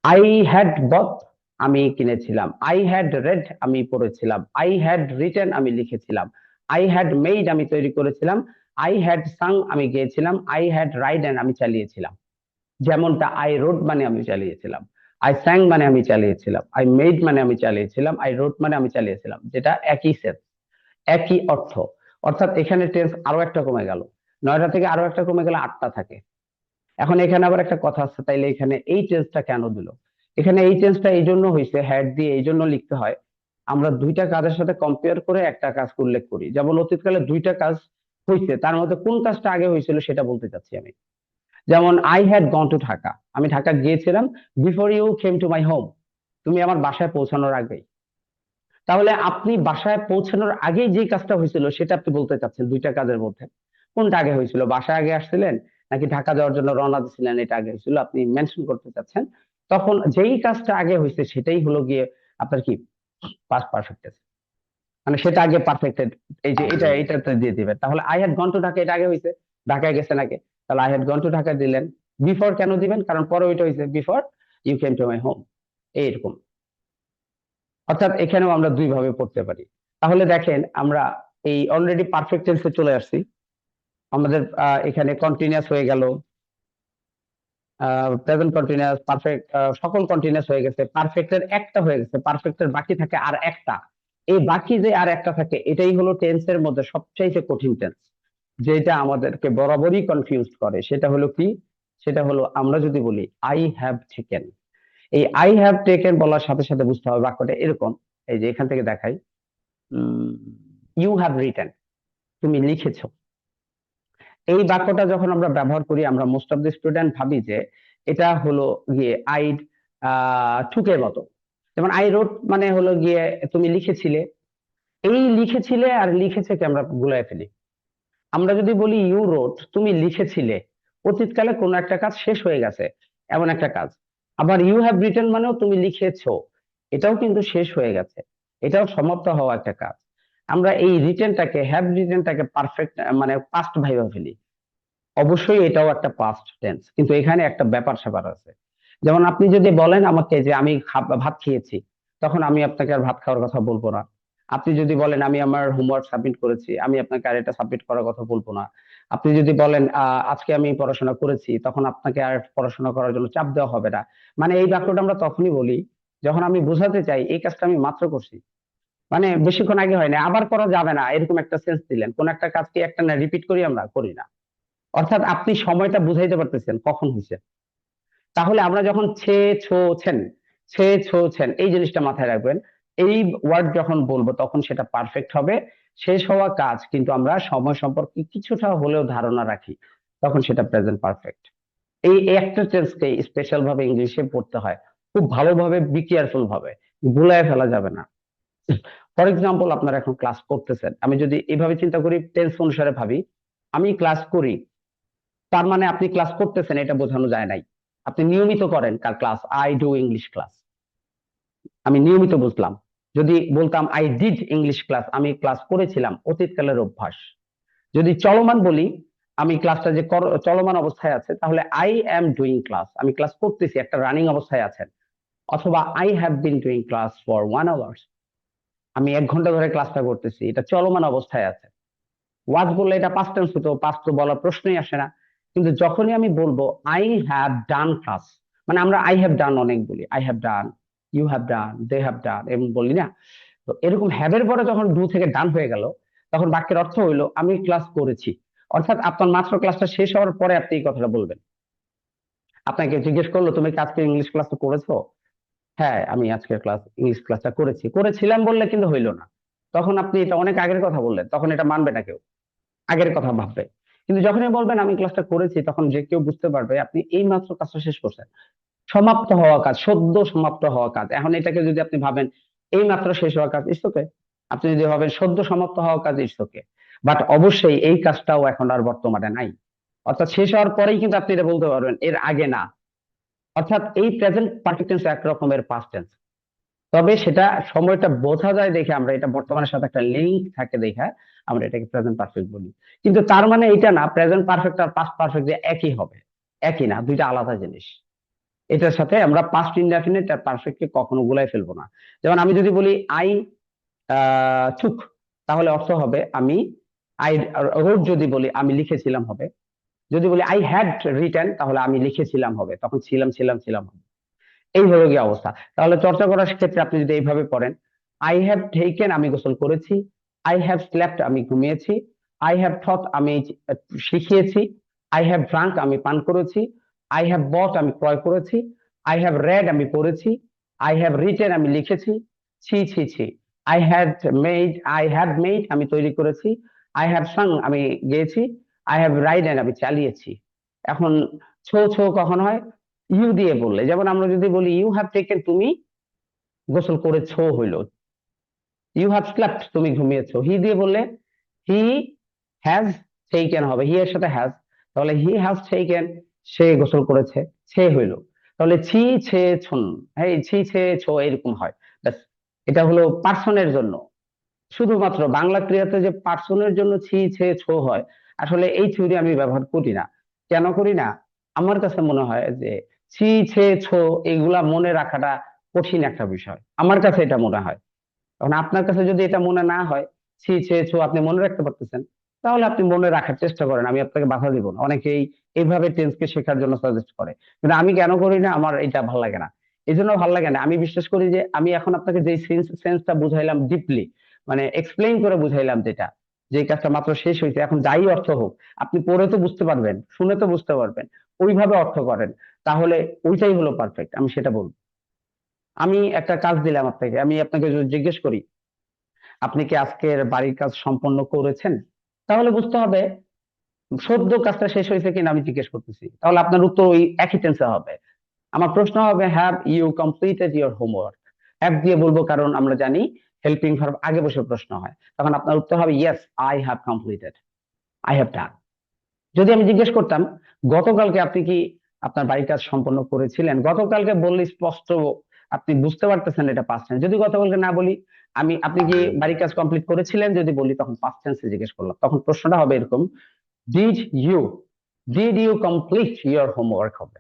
আই হ্যাড বট, আমি কিনেছিলাম। আই হ্যাড রেড, আমি পড়েছিলাম। আই হ্যাড রিটেন, আমি লিখেছিলাম। আই হ্যাড মেড, আমি তৈরি করেছিলাম। আই হ্যাড সাং, আমি গেয়েছিলাম। আই হ্যাড রাইডেন, আমি চালিয়েছিলাম। যেমনটা আই রোড মানে আমি চালিয়েছিলাম, আই স্যাং মানে আমি চালিয়েছিলাম, আই মেড মানে আমি চালিয়েছিলাম, আই রোড মানে আমি চালিয়েছিলাম, যেটা একই সেন্স, একই অর্থ। অর্থাৎ এখানে টেন্স আরো একটা কমে গেল, 9টা থেকে আরো একটা কমে গেলে 8টা থাকে। এখন এখানে আবার একটা কথা আছে, তাইলে এখানে এই টেন্সটা কেন দিল? এখানে এই টেন্সটা এই জন্য হয়েছে, হ্যাড দিয়ে এই জন্য লিখতে হয়, আমরা দুইটা কাজের সাথে কম্পেয়ার করে একটা কাজ উল্লেখ করি। যেমন অতীতকালে দুইটা কাজ হয়েছে, তার মধ্যে কোন কাজটা আগে হয়েছিল সেটা বলতে চাচ্ছি আমি। যেমন I had gone to Dhaka, আমি ঢাকা গিয়েছিলাম, before you came to my home, তুমি আমার বাসায় পৌঁছানোর আগেই। তাহলে আপনি বাসায় পৌঁছানোর আগেই যে কাজটা হয়েছিল সেটা আপনি বলতে চাচ্ছেন, দুইটা কাজের মধ্যে কোনটা আগে হয়েছিল? বাসায় আগে আসছিলেন নাকি ঢাকা যাওয়ার জন্য রওনা দিছিলেন, এটা আগে হয়েছিল আপনি মেনশন করতে চাচ্ছেন। তখন যেই কাজটা আগে হয়েছে সেটাই হলো গিয়ে আপনার কি, পাস্ট পারফেক্ট টেন্স, মানে সেটা আগে পারফেক্টেড। এই যে এটাতে দিয়ে দিবেন। তাহলে I had gone to Dhaka, এটা আগে হয়েছে, ঢাকায় গেছেন আগে, তাহলে I had gone to Dhaka দিলেন। বিফোর কেন দিবেন? কারণ পরে ওইটা হয়েছে, before you came to my home, এইরকম। অর্থাৎ এখানেও আমরা দুই ভাবে পড়তে পারি। তাহলে দেখেন আমরা এই অলরেডি পারফেক্ট টেন্সে চলে আসছি। আমাদের এখানে কন্টিনিউয়াস হয়ে গেল, প্রেজেন্ট কন্টিনিউয়াস, পারফেক্ট, সকল কন্টিনিউয়াস হয়ে গেছে, পারফেক্টের একটা হয়ে গেছে, পারফেক্টের বাকি থাকে আর একটা। এই বাকি যে আর একটা থাকে, এটাই হলো টেন্সের মধ্যে সবচাইতে কঠিন টেন্স, যেটা আমাদেরকে বরাবরই কনফিউজ করে। সেটা হলো কি, সেটা হলো আমরা যদি বলি আই হ্যাভ টেকেন, এই আই হ্যাভ টেকেন বলার সাথে সাথে বুঝতে হবে বাক্যটা এরকম। এই যে এখান থেকে দেখাই, ইউ হ্যাভ রিটেন, তুমি লিখেছো। এই বাক্যটা যখন আমরা ব্যবহার করি, আমরা মোস্ট অফ দি স্টুডেন্ট ভাবি যে এটা হলো গিয়ে আই ঠুকের মতো। যেমন আই রোট মানে হলো গিয়ে তুমি লিখেছিলে, এই লিখেছিলে আর লিখেছে কে আমরা গুলায় ফেলি। আমরা যদি বলি ইউ রোট, তুমি লিখেছিলে, অতীতকালে কোনো একটা কাজ শেষ হয়ে গেছে, এমন একটা কাজ। আবার ইউ হ্যাভ রিটেন মানেও তুমি লিখেছো, এটাও কিন্তু শেষ হয়ে গেছে, এটাও সমাপ্ত হওয়া একটা কাজ। আমরা এই রিটেনটাকে, হ্যাভ রিটেনটাকে পারফেক্ট মানে পাস্ট ভাইবা ফেলি। অবশ্যই এটাও একটা পাস্ট টেন্স, কিন্তু এখানে একটা ব্যাপার স্যাপার আছে। যেমন আপনি যদি বলেন আমাকে যে আমি ভাত খেয়েছি, তখন আমি আপনাকে আর ভাত খাওয়ার কথা বলবো না। আপনি যদি বলেন আমি আমার হোমওয়ার্ক সাবমিট করেছি, আমি আপনাকে আর এটা সাবমিট করার কথা বলবো না। আপনি যদি বলেন আজকে আমি পড়াশোনা করেছি, তখন আপনাকে আর পড়াশোনা করার জন্য চাপ দেওয়া হবে না। মানে এই বাক্যটা আমরা তখনই বলি যখন আমি বোঝাতে চাই এই কাজটা আমি মাত্র করছি, মানে বেশিক্ষণ আগে হয় না, আবার করা যাবে না, এরকম একটা সেন্স দিলেন। কোন একটা কাজকে একটা না রিপিট করি, আমরা করি না। অর্থাৎ আপনি সময়টা বুঝাইতে পারতেছেন কখন হয়েছে। তাহলে আমরা যখন ছে ছো ছেন, ছে ছো ছেন এই জিনিসটা মাথায় রাখবেন। এই ওয়ার্ড যখন বলবো তখন সেটা পারফেক্ট হবে। শেষ হওয়া কাজ কিন্তু আমরা সময় সম্পর্কে কিছুটা হলেও ধারণা রাখি, তখন সেটা প্রেজেন্ট পারফেক্ট। এই একটা টেন্সকে স্পেশাল ভাবে ইংলিশে পড়তে হয়, খুব ভালোভাবে, বি কেয়ারফুল ভাবে, গুলায় ফেলা যাবে না। ফর এক্সাম্পল, আপনারা এখন ক্লাস করতেছেন, আমি যদি এইভাবে চিন্তা করি, টেন্স অনুসারে ভাবি, আমি ক্লাস করি, তার মানে আপনি ক্লাস করতেছেন এটা বোঝানো যায় নাই। আপনি নিয়মিত করেন class, I do English class, আমি নিয়মিত বুঝলাম। যদি বলতাম আই ডিড ইংলিশ ক্লাস, আমি ক্লাস করেছিলাম, অতীতকালের অভ্যাস। যদি চলমান বলি, আমি ক্লাসটা যে চলমান অবস্থায় আছে, তাহলে আই অ্যাম ডুইং ক্লাস, আমি ক্লাস করতেছি, একটা রানিং অবস্থায় আছেন। অথবা I have been doing class for 1 hour, আমি 1 ঘন্টা ধরে ক্লাসটা করতেছি, এটা চলমান অবস্থায় আছে। ওয়াজ বললে এটা পাস্ট টেন্স হতো, পাস্ট তো বলার প্রশ্নই আসে না। কিন্তু যখনই আমি বলবো আই হ্যাভ ডান ক্লাস, মানে আমরা আই হ্যাভ ডান অনেক বলি, I have done, you have done, they have done, এমন বলি না? তো এরকম হ্যাভের পরে যখন ডু থেকে ডান হয়ে গেল, তখন বাক্যের অর্থ হইলো আমি ক্লাস করেছি। অর্থাৎ আপনার মাত্র ক্লাসটা শেষ হওয়ার পরে আপনি এই কথাটা বলবেন। আপনাকে জিজ্ঞেস করলো তুমি কি আজকে ইংলিশ ক্লাসটা করেছো? হ্যাঁ, আমি আজকের ইংলিশ ক্লাসটা করেছিলাম বললে কিন্তু হইলো না। তখন আপনি এটা অনেক আগের কথা বললেন, তখন এটা মানবে না কেউ, আগের কথা ভাববে। কিন্তু যখনই বলবেন আমি ক্লাসটা করেছি, তখন যে কেউ বুঝতে পারবে আপনি এই মাত্র কাজটা শেষ করছেন। সমাপ্ত হওয়া কাজ, সদ্য সমাপ্ত হওয়া কাজ। এখন এটাকে যদি আপনি ভাবেন এই মাত্র শেষ হওয়া কাজ, ইটস ওকে। আপনি যদি ভাবেন সদ্য সমাপ্ত হওয়া কাজ, ইটস ওকে। বাট অবশ্যই এই কাজটাও এখন আর বর্তমানে নাই। অর্থাৎ শেষ হওয়ার পরেই কিন্তু আপনি এটা বলতে পারবেন, এর আগে না। অর্থাৎ এই প্রেজেন্ট পারফেক্ট টেন্স এক রকমের পাস্ট টেন্স। তবে সেটা সময়টা বোঝা যায় দেখে, আমরা এটা বর্তমানের সাথে একটা লিঙ্ক থাকে দেখে আমরা এটাকে প্রেজেন্ট পারফেক্ট বলি। কিন্তু তার মানে এটা না প্রেজেন্ট পারফেক্ট আর পাস্ট পারফেক্ট যে একই হবে, একই না, দুইটা আলাদা জিনিস। এটার সাথে আমরা পাস্ট ইনডেফিনিট আর পারফেক্টকে কখনো গুলাই ফেলবো না। যেমন আমি যদি বলি আই টুক, তাহলে অর্থ হবে আমি, আই রোড যদি বলি আমি লিখেছিলাম হবে। যদি বলি আই হ্যাড রিটেন, তাহলে আমি লিখেছিলাম হবে, তখন ছিলাম ছিলাম ছিলাম হবে। এই হলো গিয়ে অবস্থা। তাহলে চর্চা করার ক্ষেত্রে আপনি যদি এইভাবে পড়েন, আই হ্যাভ টেকেন আমি গোসল করেছি, আই হ্যাভ স্লেপ্ট আমি ঘুমিয়েছি, আই হ্যাভ থট আমি শিখিয়েছি, আই হ্যাভ ড্রাঙ্ক আমি পান করেছি, আই হ্যাভ বট আমি ক্রয় করেছি, আই হ্যাভ রেড আমি পড়েছি, আই হ্যাভ রিটেন আমি লিখেছি, ছি ছি ছি, আই হ্যাভ মেড আমি তৈরি করেছি, আই হ্যাভ সাং আমি গেয়েছি, আই হ্যাভ রাইডেন আমি চালিয়েছি। এখন ছো ছো কখন হয়? ইউ দিয়ে বললে, যেমন আমরা যদি বলি ইউ হ্যাভ টেকেন তুমি গোসল করেছো হইলো, ইউ হ্যাভ স্লেপ্ট তুমি ঘুমিয়েছো। হি দিয়ে বললে হি হ্যাজ টেকেন হবে, হি এর সাথে হ্যাজ, তাহলে হি হ্যাজ টেকেন, সে গোসল করেছে, সে হইলো। তাহলে ছি ছে ছুন, এই ছি ছে ছো এরকম হয়। ব্যাস, এটা হলো পার্সনের জন্য। শুধুমাত্র বাংলা ক্রিয়াতে যে পার্সনের জন্য ছি ছে ছো হয়, আসলে এই থিওরি আমি ব্যবহার করি না। কেন করি না? আমার কাছে মনে হয় যে ছি ছে ছো এগুলা মনে রাখাটা কঠিন একটা বিষয়, আমার কাছে এটা মনে হয়। এখন আপনার কাছে যদি এটা মনে না হয়, ছি ছে ছো আপনি মনে রাখতে পারতেছেন, তাহলে আপনি মনে রাখার চেষ্টা করেন, আমি আপনাকে বাধা দিব না। অনেকেই এইভাবে টেন্সকে শেখার জন্য সাজেস্ট করে, কিন্তু আমি কেন করি না, আমার এটা ভালো লাগে না। এই জন্য ভালো লাগে না, আমি বিশ্বাস করি যে আমি এখন আপনাকে যে সেন্সটা বুঝাইলাম ডিপলি, মানে এক্সপ্লেইন করে বুঝাইলাম, যেটা যে কাজটা মাত্র শেষ হয়েছে, এখন যাই অর্থ হোক, আপনি পড়ে তো বুঝতে পারবেন, শুনে তো বুঝতে পারবেন, ওইভাবে অর্থ করেন, তাহলে ওইটাই হলো পারফেক্ট, আমি সেটা বলবো। আমি একটা কাজ দিলাম আপনাকে, আমি আপনাকে যদি জিজ্ঞেস করি আপনি কি আজকের বাড়ির কাজ সম্পন্ন করেছেন, তাহলে বুঝতে হবে সদ্য কাজটা শেষ হয়েছে কিনা আমি জিজ্ঞেস করতেছি, তাহলে আপনার উত্তর ওই একই টেন্সে হবে। আমার প্রশ্ন হবে have you completed your homework, have দিয়ে বলবো কারণ আমরা জানি হেল্পিং ভার্ব আগে বসে প্রশ্ন হয়, তখন আপনার উত্তর হবে yes I have completed, I have ডান। যদি আমি জিজ্ঞেস করতাম গতকালকে আপনি কি আপনার বাড়ির কাজ সম্পন্ন করেছিলেন, গতকালকে বললে স্পষ্ট আপনি বুঝতে পারতেছেন এটা পাস্ট টেন্স। যদি গতকালকে না বলি, আপনি কি বাড়ির কাজ কমপ্লিট করেছিলেন যদি বলি, তখন পাস্ট টেন্সে জিজ্ঞেস করলাম, তখন প্রশ্নটা হবে এরকম, did you did you complete your homework হবে।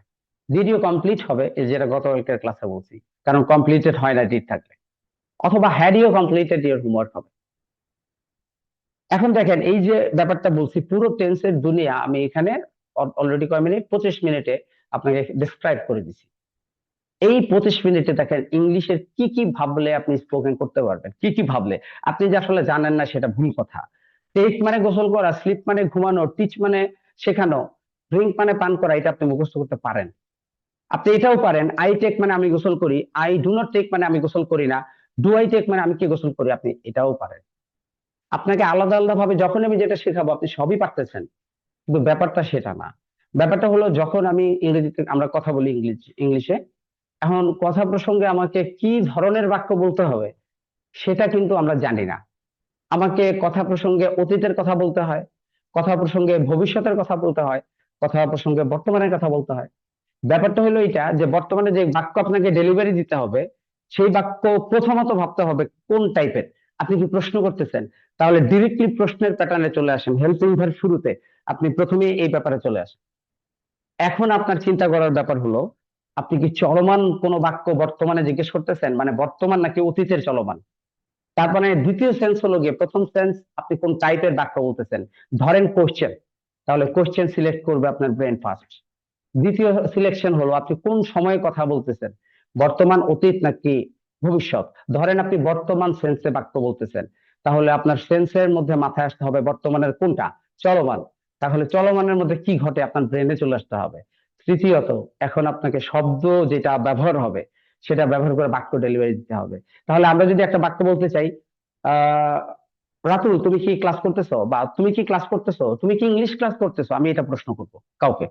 ডিড ইউ কমপ্লিট হবে, এই যেটা গতকালকের ক্লাসে বলছি, কারণ কমপ্লিটেড হয় না ডিড থাকলে। অথবা had you completed your homework হবে। এখন দেখেন এই যে ব্যাপারটা বলছি, পুরো টেন্সের দুনিয়া আমি এখানে অলরেডি কয় মিনিট, 25 মিনিটে আপনাকে ডিসক্রাইব করে দিছি। এই 25 মিনিটে দেখেন ইংলিশের কি কি ভাবলে আপনি স্পোকেন করতে পারবেন, কি কি ভাবলে আপনি যে আসলে জানেন না সেটা ভুল কথা। টেক মানে গোসল করা, স্লিপ মানে ঘুমানো, টিচ মানে শেখানো, ড্রিঙ্ক মানে পান করা, এটা আপনি মুখস্থ করতে পারেন। আপনি এটাও পারেন, আই টেক মানে আমি গোসল করি, আই ডু নট টেক মানে আমি গোসল করি না, ডু আই টেক মানে আমি কি গোসল করি, আপনি এটাও পারেন। আপনাকে আলাদা আলাদা ভাবে যখন আমি যেটা শেখাবো আপনি সবই পারতেছেন, কিন্তু ব্যাপারটা সেটা না। ব্যাপারটা হলো যখন আমি ইংরেজিতে আমরা কথা বলি, ইংলিশে এখন কথা প্রসঙ্গে আমাকে কি ধরনের বাক্য বলতে হবে সেটা কিন্তু আমরা জানি না। আমাকে কথা প্রসঙ্গে অতীতের কথা বলতে হয়, কথা প্রসঙ্গে ভবিষ্যতের কথা বলতে হয়, কথা প্রসঙ্গে বর্তমানের কথা বলতে হয়। ব্যাপারটা হলো এটা যে বর্তমানে যে বাক্য আপনাকে ডেলিভারি দিতে হবে, সেই বাক্য প্রথমত ভাবতে হবে কোন টাইপের। আপনি কি প্রশ্ন করতেছেন, তাহলে ডিরেক্টলি প্রশ্নের প্যাটার্নে চলে আসেন, হেল্পিং ভার্ব শুরুতে আপনি প্রথমে এই ব্যাপারে চলে আসেন। এখন আপনার চিন্তা করার ব্যাপার হলো আপনি কি চলমান কোন বাক্য বর্তমানে জিজ্ঞেস করতেছেন, মানে বর্তমান নাকি অতীতের চলমান। তার মানে দ্বিতীয় সেন্স হলো গিয়ে, প্রথম সেন্স আপনি কোন টাইপের বাক্য বলতেছেন। ধরেন কোশ্চেন, তাহলে কোশ্চেন সিলেক্ট করবে আপনার ব্রেন ফার্স্ট। দ্বিতীয় সিলেকশন হলো আপনি কোন সময়ে কথা বলতেছেন, বর্তমান, অতীত নাকি ভবিষ্যৎ। ধরেন আপনি বর্তমান সেন্সে বাক্য বলতেছেন, তাহলে আপনার সেন্সের মধ্যে মাথায় আসতে হবে বর্তমানের কোনটা, চলমান। তাহলে চলমানের মধ্যে কি ঘটে আপনার ব্রেনে চলে আসতে হবে। তৃতীয়ত এখন আপনাকে শব্দ যেটা ব্যবহার হবে সেটা ব্যবহার করে বাক্য ডেলিভারি দিতে হবে। তাহলে আমরা যদি একটা বাক্য বলতে চাই, আহ রাতুল তুমি কি ক্লাস করতেছো, বা তুমি কি ক্লাস করতেছো, তুমি কি ইংলিশ ক্লাস করতেছো, আমি এটা প্রশ্ন করব কাউকে।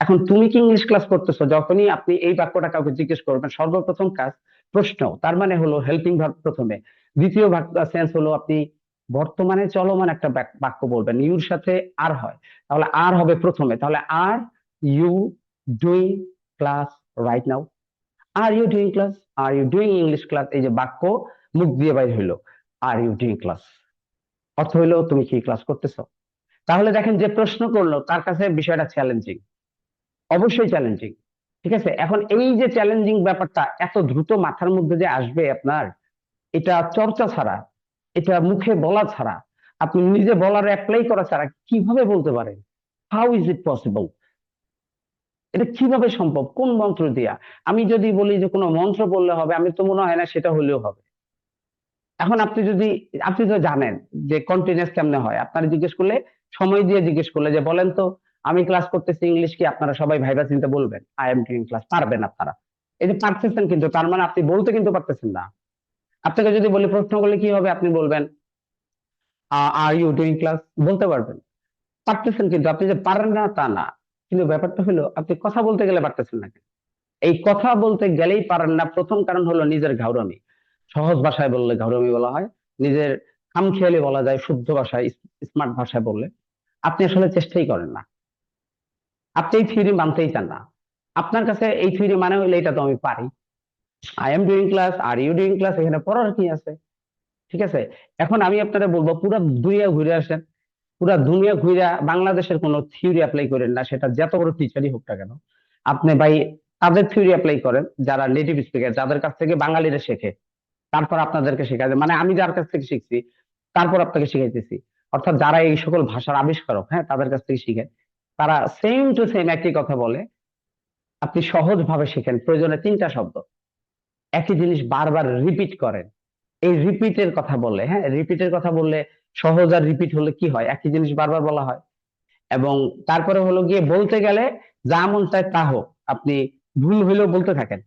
এখন তুমি কি ইংলিশ ক্লাস করতেছো, যখনই আপনি এই বাক্যটা কাউকে জিজ্ঞেস করবেন সর্বপ্রথম কাজ প্রশ্ন, তার মানে হলো হেল্পিং ভার্ব প্রথমে। দ্বিতীয় সেন্স হলো আপনি বর্তমানে চলমান একটা বাক্য বলবেন, ইউর সাথে আর হয়, তাহলে আর হবে প্রথমে, তাহলে are you doing class right now, are you doing class, are you doing English class, এই যে বাক্য মুখ দিয়ে বাইর হইলো, আর ইউ ডুইং ক্লাস, অর্থ হইলো তুমি কি ক্লাস করতেছো। তাহলে দেখেন যে প্রশ্ন করলো তার কাছে বিষয়টা চ্যালেঞ্জিং, অবশ্যই চ্যালেঞ্জিং। ঠিক আছে, এখন এই যে চ্যালেঞ্জিং ব্যাপারটা এত দ্রুত মাথার মধ্যে যে আসবে আপনার, এটা চর্চা ছাড়া, এটা মুখে বলা ছাড়া, আপনি নিজে বলার অ্যাপ্লাই করা ছাড়া কিভাবে বলতে পারেন? How is it possible? এটা কিভাবে সম্ভব, কোন মন্ত্র দিয়া? আমি যদি বলি যে কোনো মন্ত্র বললে হবে, আমি তো মনে হয় না সেটা হলেও হবে। এখন আপনি যদি, আপনি তো জানেন যে কন্টিনিউয়াস কেমনে হয়, আপনারা জিজ্ঞেস করলে, সময় দিয়ে জিজ্ঞেস করলে যে বলেন তো আমি ক্লাস করতেছি ইংলিশ, কি আপনারা সবাই ভাইবা চিন্তা বলবেন আই এম ডুইং ক্লাস, পারবেন আপনারা। এই যে পারতেছেন, কিন্তু তার মানে আপনি বলতে কিন্তু পারতেছেন না। আপনাকে যদি বলি প্রশ্ন করলে কি হবে, আপনি বলবেন আর ইউ ডুইং ক্লাস, বলতে পারবেন, পারতেছেন, কিন্তু আপনি যে পারেন না তা না। কিন্তু ব্যাপারটা হলো আপনি কথা বলতে গেলে পারতেছেন না কেন? এই কথা বলতে গেলেই পারেন না, প্রথম কারণ হলো নিজের ঘাউরামি। সহজ ভাষায় বললে ঘাউরামি বলা হয়, নিজের খামখেয়ালি বলা যায় শুদ্ধ ভাষায়, স্মার্ট ভাষায় বললে। আপনি আসলে চেষ্টাই করেন না, আপনি এই থিওরি মানতেই চান না। আপনার কাছে এই থিওরি মানে হইলে এটা তো আমি পারি, I am doing class, are you doing class, এখানে পড়ার কি আছে? ঠিক আছে, এখন আমি আপনারা বলবো পুরো দুনিয়া ঘুরে আসেন, পুরা দুনিয়া ঘুরে বাংলাদেশের কোন থিওরি অ্যাপ্লাই করেন না, সেটা যত বড় টিচারই হোক না কেন। আপনি ভাই তাদের থিওরি অ্যাপ্লাই করেন যারা নেটিভ স্পিকার, যাদের কাছ থেকে বাঙালিরা শেখে, তারপর আপনাদেরকে শেখায়, মানে আমি যার কাছ থেকে শিখছি তারপর আপনাকে শিখাইতেছি, অর্থাৎ যারা এই সকল ভাষার আবিষ্কারক, হ্যাঁ, তাদের কাছ থেকে শিখেন। তারা সেম টু সেম একই কথা বলে, আপনি সহজ ভাবে শেখেন, প্রয়োজনে 3টা শব্দ, একই জিনিস বারবার রিপিট করেন। এই রিপিটের কথা বললে, হ্যাঁ, রিপিটের কথা বললে সহজ, আর রিপিট হলে কি হয়, একই জিনিস বারবার বলা হয়। এবং তারপরে হলো গিয়ে বলতে গেলে যা মন চায় তা হোক, আপনি ভুল হইলেও বলতে থাকেন,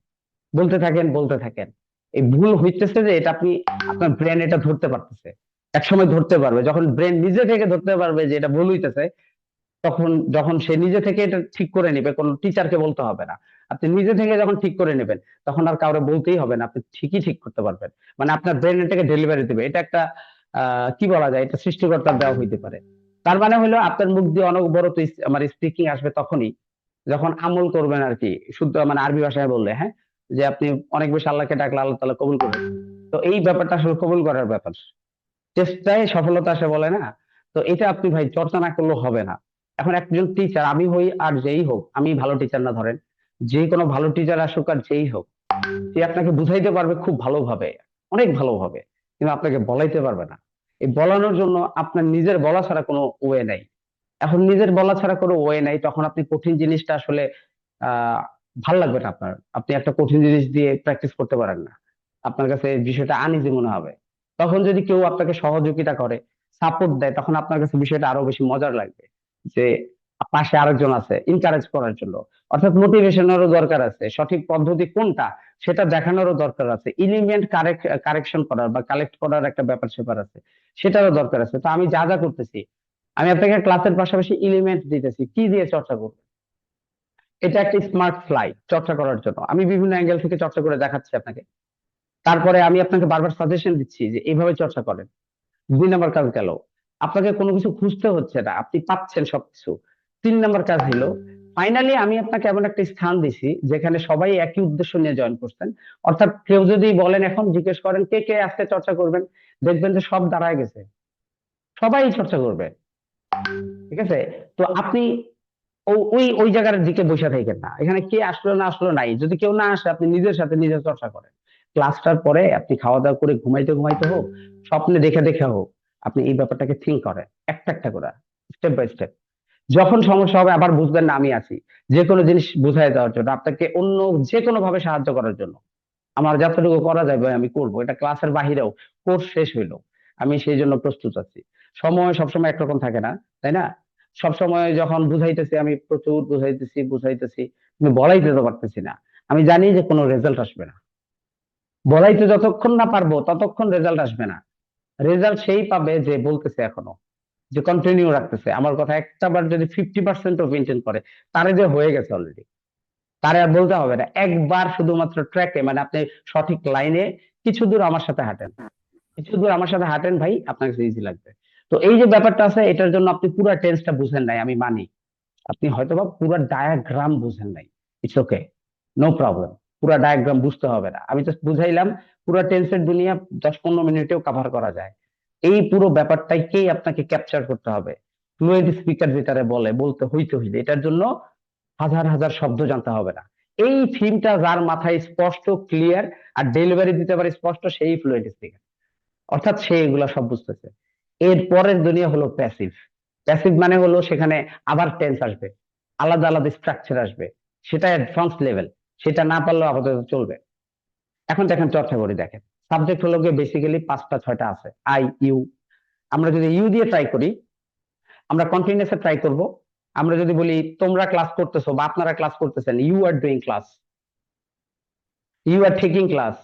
বলতে থাকেন, বলতে থাকেন। এই ভুল হইতেছে যে এটা আপনি, আপনার ব্রেন এটা ধরতে পারতেছে, এক সময় ধরতে পারবে, যখন ব্রেন নিজে থেকে ধরতে পারবে যে এটা ভুল হইতেছে, তখন যখন সে নিজে থেকে এটা ঠিক করে নেবে, কোনো টিচারকে বলতে হবে না। আপনি নিজে থেকে যখন ঠিক করে নেবেন তখন আর কাউরে বলতেই হবে না, আপনি ঠিকই ঠিক করতে পারবেন। মানে আপনার ব্রেন এটাকে ডেলিভারি দেবে, এটা একটা কি বলা যায়, এটা সৃষ্টিকর্তার দেওয়া হইতে পারে। তার মানে হলো আপনার মুখ দিয়ে অনবরত আমার স্পিকিং আসবে তখনই যখন আমল করবেন আর কি, শুদ্ধ মানে আরবি ভাষায় বললে, হ্যাঁ, যে আপনি অনেক বেশি আল্লাহকে ডাকলে আল্লাহ তাআলা কবুল করবেন। তো এই ব্যাপারটা আসলে কবুল করার ব্যাপার, চেষ্টায় সফলতা আসে বলে না। তো এটা আপনি ভাই চর্চা না করলেও হবে না। এখন একজন টিচার আমি হই আর যেই হোক, আমি ভালো টিচার না ধরেন, যে কোনো ভালো টিচার আসুক আর যেই হোক, সে আপনাকে বুঝাইতে পারবে খুব ভালোভাবে, অনেক ভালোভাবে, কিন্তু আপনাকে বলাইতে পারবে না। এই বলানোর জন্য আপনার নিজের বলা ছাড়া কোনো ওয়ে নাই। এখন নিজের বলা ছাড়া কোনো ওয়ে নাই, তখন আপনি কঠিন জিনিসটা আসলে আহ ভাল লাগবে না আপনার। আপনি একটা কঠিন জিনিস দিয়ে প্র্যাকটিস করতে পারেন না, আপনার কাছে এই বিষয়টা আনইজি মনে হবে। তখন যদি কেউ আপনাকে সহযোগিতা করে, সাপোর্ট দেয়, তখন আপনার কাছে বিষয়টা আরো বেশি মজার লাগবে, যে পাশে আরেকজন আছে ইনকারেজ করার জন্য। অর্থাৎ মোটিভেশনেরও দরকার আছে, সঠিক পদ্ধতি কোনটা সেটা দেখানোরও দরকার আছে, এলিমেন্ট কারেকশন করার বা কালেক্ট করার একটা ব্যাপার স্যাপার আছে, সেটারও দরকার আছে। তো আমি যা যা করতেছি, আমি আপনাকে ক্লাসের পাশাপাশি এলিমেন্ট দিতেছি, কি দিয়ে চর্চা করব। এটা একটা স্মার্ট ফ্লাই চর্চা করার জন্য আমি বিভিন্ন অ্যাঙ্গেল থেকে চর্চা করে দেখাচ্ছি আপনাকে। তারপরে আমি আপনাকে বারবার সাজেশন দিচ্ছি যে এইভাবে চর্চা করেন। 2 নম্বর কাজ গেল, আপনাকে কোনো কিছু খুঁজতে হচ্ছে না, আপনি পাচ্ছেন সবকিছু। 3 নম্বর কাজ হলো, ফাইনালি আমি আপনাকে এমন একটা স্থান দিছি যেখানে সবাই একই উদ্দেশ্য নিয়ে জয়েন করছেন। অর্থাৎ কেউ যদি বলেন, এখন জিজ্ঞেস করেন কে কে আজকে চর্চা করবেন, দেখবেন যে সব দাঁড়ায় গেছে, সবাই চর্চা করবে। ঠিক আছে? তো আপনি ওই ওই জায়গার দিকে বসে থাকেন না, এখানে কে আসলো না আসলো নাই, যদি কেউ না আসে আপনি নিজের সাথে নিজে চর্চা করেন। ক্লাসটার পরে আপনি খাওয়া দাওয়া করে ঘুমাইতে ঘুমাইতে হোক, স্বপ্নে দেখে দেখে হোক, আপনি এই ব্যাপারটাকে থিঙ্ক করেন একটা একটা করে, স্টেপ বাই স্টেপ। যখন সমস্যা হবে আবার বুঝবেন না আমি আছি, যে কোনো জিনিস বুঝাই দেওয়ার জন্য, আপনাকে অন্য যে কোনো ভাবে সাহায্য করার জন্য। আমার যতটুকু করা যাবে আমি করব, এটা ক্লাসের বাহিরেও, কোর্স শেষ হইলো, আমি সেই জন্য প্রস্তুত আছি। সময় সবসময় একরকম থাকে না, তাই না? সবসময় যখন বুঝাইতেছি, আমি প্রচুর বুঝাইতেছি বুঝাইতেছি, কিন্তু বলাইতে তো পারতেছি না। আমি জানি যে কোনো রেজাল্ট আসবে না, বলাইতে যতক্ষণ না পারবো ততক্ষণ রেজাল্ট আসবে না। রেজাল্ট সেই পাবে যে বলতেছে এখনো, যে কন্টিনিউ রাখতেছে আমার কথা, একটা বার যদি 50% মেনটেন করে, তারে যে হয়ে গেছে অলরেডি, তারে আর বলতে হবে না। একবার শুধুমাত্র ট্র্যাকে, মানে আপনি সঠিক লাইনে কিছু দূর আমার সাথে হাঁটেন, কিছু দূর আমার সাথে হাঁটেন ভাই, আপনার কাছে ইজি লাগবে। তো এই যে ব্যাপারটা আছে, এটার জন্য আপনি পুরো টেন্সটা বুঝেন নাই, আমি মানি। আপনি হয়তোবা পুরো ডায়াগ্রাম বুঝেন নাই, ইটস ওকে, নো প্রবলেম। পুরো ডায়াগ্রাম বুঝতে হবে না, আমি জাস্ট বুঝাইলাম। পুরো টেন্সের দুনিয়া 10-15 মিনিটেও কভার করা যায়। এই পুরো ব্যাপারটাকেই আপনাকে ক্যাপচার করতে হবে। ফ্লুয়েন্ট স্পিকার যেটারে বলে, বলতে হইতে হইলে এটার জন্য হাজার হাজার শব্দ জানতে হবে না। এই থিমটা যার মাথায় স্পষ্ট, ক্লিয়ার, আর ডেলিভারি দিতে পারে স্পষ্ট, সেই ফ্লুয়েন্ট স্পিকার। অর্থাৎ সে এগুলা সব বুঝতেছে। এর পরের দুনিয়া হলো প্যাসিভ। প্যাসিভ মানে হলো সেখানে আবার টেন্স আসবে, আলাদা আলাদা স্ট্রাকচার আসবে, সেটা অ্যাডভান্স লেভেল, সেটা না পারলেও আপাতত চলবে। এখন দেখেন, চর্চা করি, দেখেন। সাবজেক্ট হলো গিয়ে বেসিক্যালি 5টা 6টা আছে, আই ইউ। আমরা যদি ইউ দিয়ে ট্রাই করি, আমরা কন্টিনিউয়াসে ট্রাই করব। আমরা যদি বলি তোমরা ক্লাস করতেছো বা আপনারা ক্লাস করতেছেন, you are doing class, you are taking class,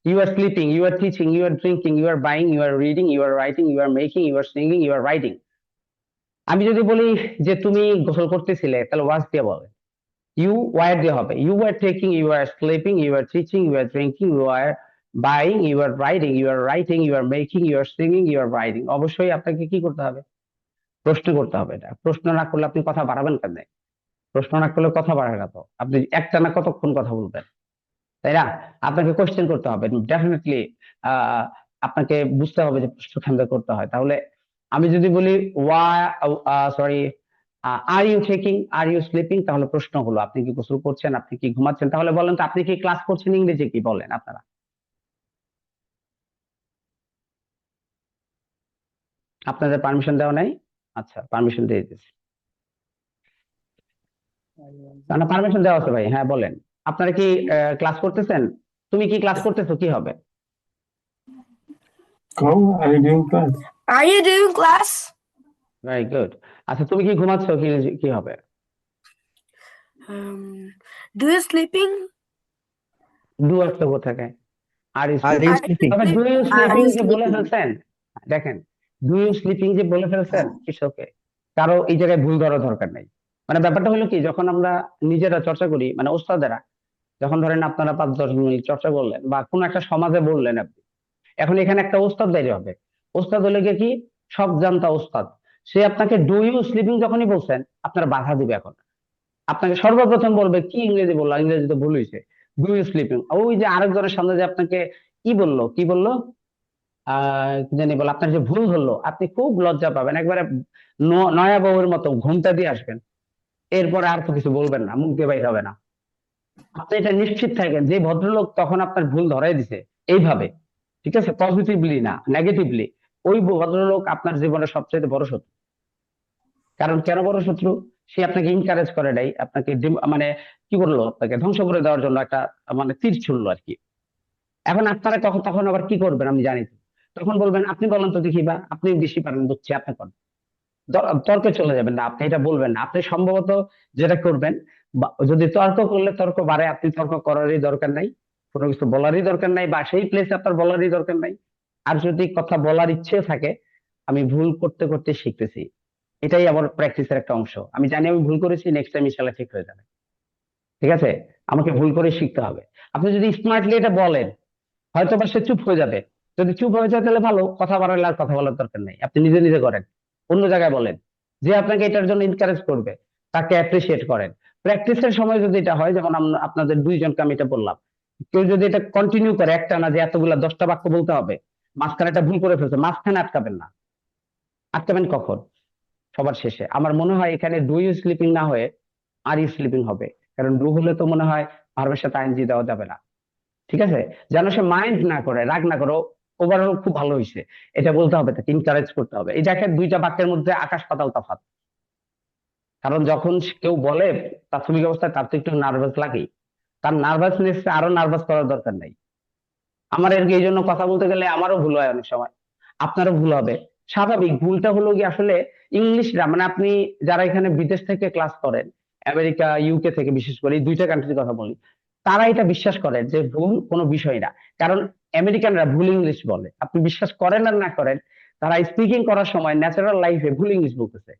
you are sleeping, you are teaching, you are drinking, you are buying, you are reading, you are writing, you are making, you are singing, you are writing. আমি যদি বলি যে তুমি গোসল করতেছিলে, তাহলে ওয়াজ দিয়ে বলে, you were দিয়ে হবে, you are taking, you are sleeping, you are teaching, you are drinking, you are buying, you are riding, you are writing, you are making, you are singing, you are writing. অবশ্যই আপনাকে কি করতে হবে? প্রশ্ন করতে হবে। এটা প্রশ্ন না করলে আপনি কথা বাড়াবেন কেন? প্রশ্ন না করলে কথা বাড়ে না তো, আপনি একটানা কতক্ষণ কথা বলবেন, তাই না? আপনাকে কোশ্চেন করতে হবে ডেফিনেটলি। আহ আপনাকে বুঝতে হবে যে প্রশ্ন কেন্দ্র করতে হয়। তাহলে আমি যদি বলি why, sorry, are you taking, are you sleeping, তাহলে প্রশ্ন হলো আপনি কি গোসল করছেন, আপনি কি ঘুমাচ্ছেন? তাহলে বলেন তো, আপনি কি ক্লাস করছেন, ইংরেজি কি বলেন আপনারা? আপনাদের পারমিশন দেওয়া নাই? আচ্ছা, পারমিশন দিয়ে দিচ্ছি। না, পারমিশন দেওয়া আছে ভাই, হ্যাঁ বলেন। আপনারা কি ক্লাস করতেছেন? তুমি কি ক্লাস করতেছো, কি হবে? Go, are you doing class? Are you doing class? Very good. আচ্ছা, তুমি কি ঘুমাচ্ছো, কি কি হবে? Um, do you sleeping? Do আসলে কোথায়? Are you Are sleeping. you Are you sleeping? তবে do you sleeping? Are sleeping you যে বলে sleeping? ফেলছেন, দেখেন, ডু ইউ স্লিপিং যে বলে ফেলছেন, ইটস ওকে, কারো এই জায়গায় ভুল ধরার দরকার নেই। মানে ব্যাপারটা হলো কি, যখন আমরা নিজেরা চর্চা করি, মানে ওস্তাদেরা, যখন ধরেন আপনারা 5-10 মিনিট চর্চা করলেন বা কোন একটা সমাজে বললেন আপনি, এখন এখানে একটা ওস্তাদ বেরিয়ে হবে। ওস্তাদ হলে গিয়ে কি, সব জানতা ওস্তাদ। সে আপনাকে ডু ইউ স্লিপিং যখনই বলছেন, আপনার বাধা দিবে। এখন আপনাকে সর্বপ্রথম বলবে কি ইংরেজি বললো, ইংরেজি তো ভুল হয়েছে, ডু ইউ স্লিপিং। ওই যে আরেকজনের সামনে যে আপনাকে কি বললো, কি বললো, কি জানি বলে, আপনার যে ভুল হলো আপনি খুব লজ্জা পাবেন, একবারে নয়া বউয়ের মতো ঘুমটা দিয়ে আসবেন। এরপরে আর তো কিছু বলবেন না, মুখ দিয়ে বাইর হবে না। আপনি এটা নিশ্চিত থাকেন যে ভদ্রলোক তখন আপনার ভুল ধরাই দিছে এইভাবে, ঠিক আছে, পজিটিভলি না নেগেটিভলি। ওই ভদ্রলোক আপনার জীবনের সবচেয়ে বড় শত্রু। কারণ কেন বড় শত্রু? সে আপনাকে ইনকারেজ করে নাই, আপনাকে মানে কি করলো, আপনাকে ধ্বংস করে দেওয়ার জন্য একটা মানে তীর ছুড়লো আর কি। এখন আপনারা তখন তখন আবার কি করবেন আমি জানি তো। তখন বলবেন আপনি বলেন তো দেখি, বা আপনি বেশি পারেন বুঝছি, আপনি করেন। তর্কে চলে যাবেন না, আপনি এটা বলবেন না। আপনি সম্ভবত যেটা করবেন, যদি তর্ক করলে তর্ক বাড়ে, আপনি তর্ক করারই দরকার নাই, কোনো কিছু বলারই দরকার নাই, বা সেই প্লেসে আপনার বলারই দরকার নাই। আর যদি কথা বলার ইচ্ছে থাকে, আমি ভুল করতে করতে শিখতেছি, এটাই আমার প্র্যাকটিসের একটা অংশ। আমি জানি আমি ভুল করেছি, নেক্সট টাইম ইনশাল্লাহ ঠিক হয়ে যাবে। ঠিক আছে, আমাকে ভুল করে শিখতে হবে। আপনি যদি স্মার্টলি এটা বলেন, হয়তো বা সে চুপ হয়ে যাবে। যদি চুপ হয়ে যায় তাহলে ভালো, কথা বাড়ালে আর কথা বলার দরকার নেই, আপনি নিজে নিজে করেন, অন্য জায়গায় বলেন। যে আপনাকে এটার জন্য এনকারেজ করবে তাকে অ্যাপ্রিসিয়েট করেন। প্র্যাকটিসের সময় যদি এটা হয়, যেমন আপনাদের দুইজনকে আমি এটা বললাম, কেউ যদি এটা কন্টিনিউ করে, একটা না যে এতগুলা 10টা বাক্য বলতে হবে, মাঝখানে একটা ভুল করে ফেলছে, মাঝখানে আটকাবেন না। আটকাবেন কখন? সবার শেষে। আমার মনে হয় এখানে ডু ইউ স্লিপিং না হয়ে আর ইউ স্লিপিং হবে। কারণ ডু হলে তো মনে হয় ভার্বের সাথে আইএনজি দেওয়া যাবে না। ঠিক আছে, যেন সে মাইন্ড না করে, রাগ না করো, ওভারঅল খুব ভালো হয়েছে, এটা বলতে হবে, তাকে ইনকারেজ করতে হবে। এই দেখেন দুইটা বাক্যের মধ্যে আকাশ পাতাল তফাৎ। কারণ যখন কেউ বলে প্রাথমিক অবস্থায়, তার তো একটু নার্ভাস লাগেই। তার নার্ভাসনেস আরো নার্ভাস করার দরকার নাই। আমার আর কি এই জন্য কথা বলতে গেলে আমারও ভুল হয় অনেক সময়, আপনারও ভুল হবে। স্বাভাবিক, ভুলটা হলো কি আসলে ইংলিশরা, মানে আপনি যারা এখানে বিদেশ থেকে ক্লাস করেন, আমেরিকা ইউকে থেকে, বিশেষ করে এই দুইটা কান্ট্রির কথা বলি, তারা এটা বিশ্বাস করে যে ভুল কোনো বিষয় না। কারণ আমেরিকানরা ভুল ইংলিশ বলে, আপনি বিশ্বাস করেন আর না করেন, তারা স্পিকিং করার সময় ন্যাচারাল লাইফে ভুল ইংলিশ বলতেছে।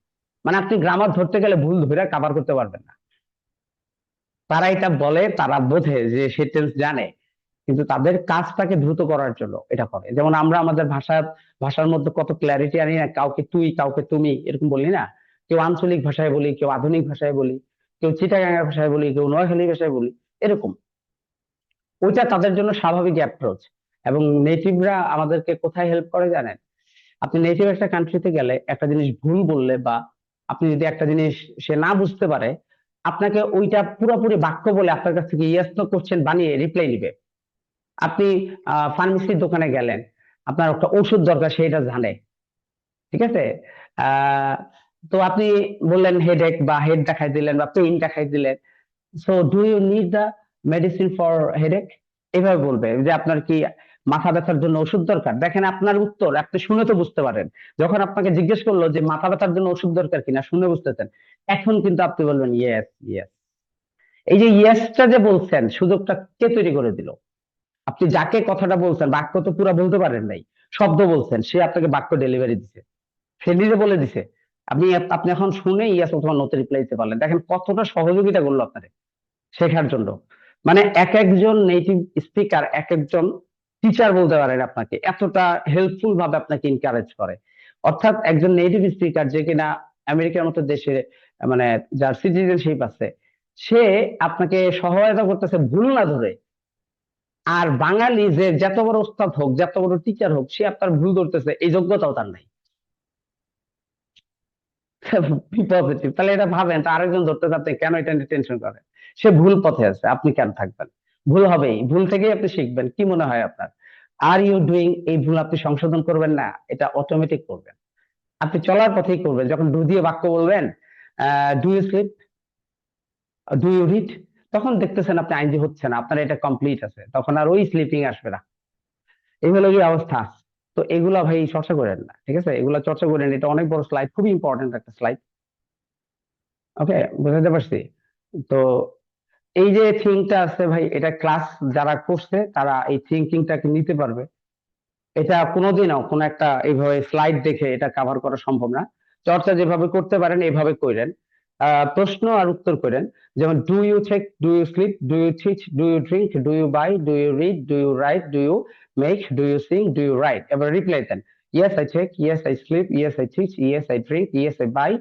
মানে আপনি গ্রামার ধরতে গেলে ভুল ধরে কাভার করতে পারবেন না। তারা এটা বলে, তারা বোঝে যে সে টেন্স জানে, কিন্তু তাদের কাজটাকে দ্রুত করার জন্য এটা করে। যেমন আমরা আমাদের ভাষার মধ্যে কত ক্ল্যারিটি আনি না, কাউকে তুই কাউকে তুমি এরকম বলি না। কেউ আঞ্চলিক ভাষায় বলি, কেউ আধুনিক ভাষায় বলি, কেউ চিটাগাঙ্গের ভাষায় বলি, কেউ নোয়াখালী ভাষায় বলি, এরকম। ওইটা তাদের জন্য স্বাভাবিক অ্যাপ্রোচ। এবং নেটিভরা আমাদেরকে কোথায় হেল্প করে জানেন? আপনি নেটিভ একটা কান্ট্রিতে গেলে একটা জিনিস ভুল বললে, বা আপনি যদি একটা জিনিস সে না বুঝতে পারে, আপনাকে ওইটা পুরোপুরি বাক্য বলে আপনার কাছ থেকে ইয়েস নো কোশ্চেন বানিয়ে রিপ্লাই নিবে। আপনি ফার্মেসির দোকানে গেলেন, আপনার একটা ওষুধ দরকার, সেটা জানে, ঠিক আছে। আহ তো আপনি বললেন হেডেক, বা হেড দেখাই দিলেন, বা পেইন দেখাই দিলেন। So do you need the medicine for headache, এভাবে বলবে যে আপনার কি মাথা ব্যথার জন্য ওষুধ দরকার। দেখেন আপনার উত্তর আপনি শুনে তো বুঝতে পারেন। যখন আপনাকে জিজ্ঞেস করলো যে মাথা ব্যথার জন্য ওষুধ দরকার কিনা, শুনে বুঝতেছেন। এখন কিন্তু আপনি বলবেন ইয়েস ইয়েস। এই যে ইয়েসটা যে বলছেন, সুযোগটা কে তৈরি করে দিল? আপনি যাকে কথাটা বলছেন, বাক্য তো পুরো বলতে পারেন নাই, শব্দ বলছেন, সে আপনাকে বাক্য ডেলিভারি দিছে, সে নিজে বলে দিছে। আপনি আপনি এখন শুনে ইয়েস অথবা নোতে রিপ্লাই দিতে পারলেন। দেখেন কতটা সহযোগিতা করলো আপনাকে শেখার জন্য। মানে এক একজন নেটিভ স্পিকার, এক একজন টিচার বলতে পারেন আপনাকে, এতটা হেল্পফুল ভাবে আপনাকে এনকারেজ করে। অর্থাৎ একজন নেটিভ স্পিকার যে কিনা আমেরিকার মতো দেশে, মানে যার সিটিজেনশিপ আছে, সে আপনাকে সহায়তা করতেছে ভুল না ধরে। আর বাঙালি যে যত বড় ওস্তাদ হোক, যত বড় টিচার হোক, সে আপনার ভুল ধরতেছে, এই যোগ্যতাও তার নাই। পজিটিভ, তাহলে এটা ভাবেন, তো আরেকজন ধরতে আপনি কেন এটা নিয়ে টেনশন করেন? সে ভুল পথে আছে, আপনি কেন থাকবেন? ভুল হবেই, ভুল থেকেই আপনি শিখবেন। কি মনে হয় আপনার? আর ইউ ডুইং, এই ভুল আপনি সংশোধন করবেন না, এটা অটোমেটিক করবেন। আপনি চলার পথেই করবেন। যখন ডু দিয়ে বাক্য বলবেন, do you sleep, do you read, তখন দেখতেছেন আপনি আইনজি হচ্ছে না, আপনার এটা কমপ্লিট আছে, তখন আর ওই স্লিপিং আসবে না। এই হলো কি অবস্থা। তো এগুলা ভাই চর্চা করেন না, ঠিক আছে, এগুলা চর্চা করেন। এটা অনেক বড় স্লাইড, খুবই ইম্পর্টেন্ট একটা স্লাইড। ওকে, বুঝাতে পারছি তো। এই যে থিঙ্কটা আছে ভাই, এটা ক্লাস যারা করছে তারা এই থিঙ্কিংটাকে নিতে পারবে। এটা কোনোদিনও কোনো একটা এইভাবে স্লাইড দেখে এটা কাভার করা সম্ভব না। চর্চা যেভাবে করতে পারেন এইভাবে করেন। প্রশ্ন আর উত্তর করেন। যেমন do you check, do you sleep, do you teach, do you drink, do you buy, do you read, do you write, do you make, do you sing, do you ride. এবার রিপ্লাই দেন। Yes I check, yes I sleep, yes I teach, yes I drink, yes I buy,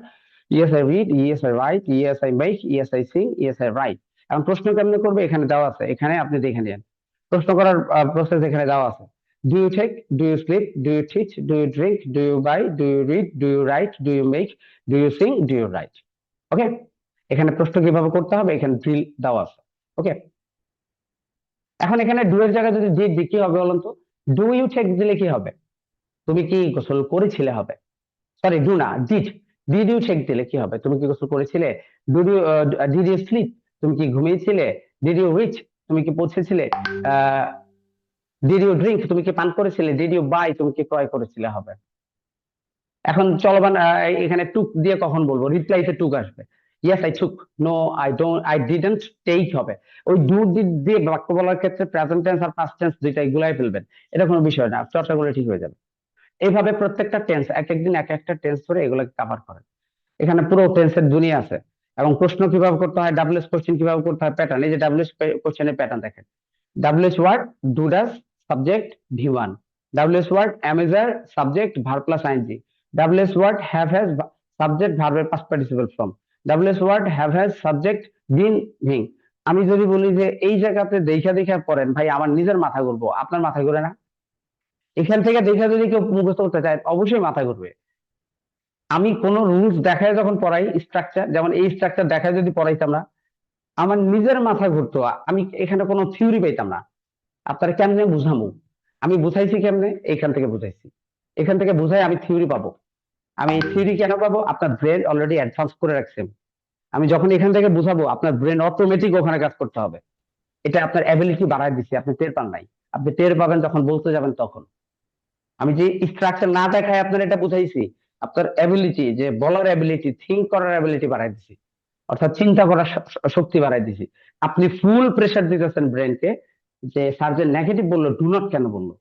yes I read, yes I write, yes I make, yes I sing, yes I ride. এখন প্রশ্ন কেমনে করবে এখানে দেওয়া আছে, এখানে আপনি দেখে নিন। প্রশ্ন করার প্রসেস এখানে দেওয়া আছে। Do you take? Do you sleep? Do you teach? Do you drink? Do you buy? Do you read? Do you write? Do you make? Do you sing? Do you write? ওকে, এখানে প্রশ্ন কিভাবে করতে হবে এখানে drill দেওয়া আছে। ওকে, এখন এখানে ডু এর জায়গায় যদি ডিড দিই কি হবে বলুন তো? ডু ইউ টেক দিলে কি হবে? তুমি কি গোসল করেছিলে হবে। সরি, ডু না, ডিড। ডিড ইউ টেক দিলে কি হবে? তুমি কি গোসল করেছিলে? Did you sleep? তুমি কি ঘুমিয়েছিলে? Did you reach? তুমি কি পৌঁছেছিলে? Did you drink? তুমি কি পান করেছিলে? Did you buy? তুমি কি ক্রয় করেছিলে হবে। এখন চলমান এখানে টুক দিয়ে কখন বলবো? রিপ্লাইতে টুক আসবে। Yes I took, no I don't, I didn't take হবে। ওই ডু ডিড দিয়ে বাক্য বলার ক্ষেত্রে প্রেজেন্ট টেন্স আর পাস্ট টেন্স দুইটাই গুলাই ফেলবেন, এটা কোনো বিষয় না, চর্চা করলে ঠিক হয়ে যাবে। এইভাবে প্রত্যেকটা টেন্স এক একদিন এক একটা টেন্স ধরে এগুলোকে কভার করেন। এখানে পুরো টেন্সের দুনিয়া আছে এবং প্রশ্ন কিভাবে করতে হয়, ডাব্লিউএস কোশ্চেন কিভাবে করতে হয়, প্যাটার্ন। এই যে ডাব্লিউএস কোশ্চেনের প্যাটার্ন দেখেন। W S word do does subject V one, W S word am is are subject verb plus I N G, W S word have has subject ভার্বের past participle form, W S word have has subject been being. আমি যদি বলি যে এই জায়গাতে দেখা দেখা পড়েন ভাই, আমার নিজের মাথা ঘুরবো, আপনার মাথা ঘুরে না? এখান থেকে দেখা যদি কেউ মুখস্থ করতে চায় অবশ্যই মাথা ঘুরবে। আমি কোন রুলস দেখায় যখন পড়াই, স্ট্রাকচার, যেমন এই স্ট্রাকচার দেখায় যদি পড়াইতাম না, আমার নিজের মাথা ঘুরতো, আমি এখানে কোনো থিওরি পাইতাম না। আপনারা কেমনে বুঝামু? আমি বুঝাইছি কেমনে? এইখান থেকে বুঝাইছি, এখান থেকে বুঝাই আমি থিওরি পাবো। আমি থিওরি কেন পাবো? আপনার ব্রেন অলরেডি অ্যাডভান্স করে রাখছে। আমি যখন এখান থেকে বুঝাবো আপনার ব্রেন অটোমেটিক ওখানে কাজ করতে হবে। এটা আপনার অ্যাবিলিটি বাড়ায় দিচ্ছি, আপনি টের পান নাই। আপনি টের পাবেন যখন বলতে যাবেন তখন। আমি যে স্ট্রাকচার না দেখায় আপনার এটা বুঝাইছি, আপনার অ্যাবিলিটি, যে বলার অ্যাবিলিটি, থিঙ্ক করার অ্যাবিলিটি বাড়াই দিছি, অর্থাৎ চিন্তা করার শক্তি বাড়াই দিছি। আপনি ফুল প্রেসার দিতেছেন ব্রেনকে, যে স্যার যে নেগেটিভ বললো, ডু নট কেন বললো?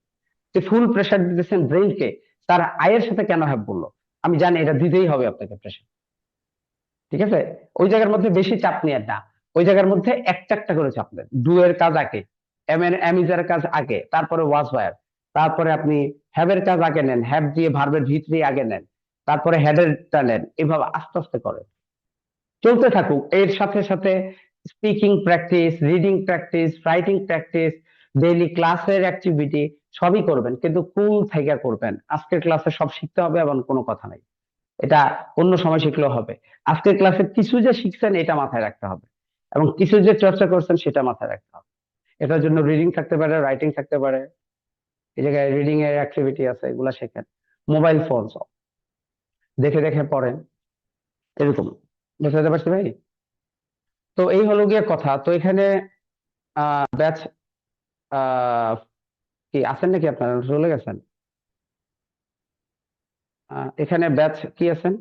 ফুল প্রেসার দিতেছেন ব্রেনকে, তার আয়ের সাথে কেন হ্যাভ বললো? আমি জানি এটা দিতেই হবে আপনাকে প্রেসার, ঠিক আছে? ওই জায়গার মধ্যে বেশি চাপ নিয়ে না, ওই জায়গার মধ্যে একটা একটা করে চাপ নেন। ডু এর কাজ আগে, এমিজার কাজ আগে, তারপরে ওয়াজ ওয়ার, তারপরে আপনি হ্যাভ এর কাজ আগে নেন, হ্যাভ দিয়ে ভার্বের ভিতরে আগে নেন, তারপরে হেডেরটা নেন, এভাবে আস্তে আস্তে করেন, চলতে থাকুক। এর সাথে সাথে speaking practice, reading practice, writing practice, daily ক্লাসের অ্যাক্টিভিটি সবই করবেন, কিন্তু কুল থেকে করবেন। আজকের ক্লাসে সব শিখতে হবে এমন কোনো কথা নাই, এটা অন্য সময় শিখলেও হবে। আজকের ক্লাসে কিছু যে শিখছেন এটা মাথায় রাখতে হবে, এবং কিছু যে চর্চা করছেন সেটা মাথায় রাখতে হবে। এটার জন্য রিডিং থাকতে পারে, রাইটিং থাকতে পারে, এই জায়গায় রিডিং এর অ্যাক্টিভিটি আছে, এগুলা শেখেন। মোবাইল ফোন দেখে দেখে পড়েন, এরকম। বুঝতে পারছি ভাই? তো এই হলো গিয়ে কথা। তো এখানে ব্যাচ কি আছেন নাকি? আপনারা চলে গেছেন? এখানে ব্যাচ কি আছেন?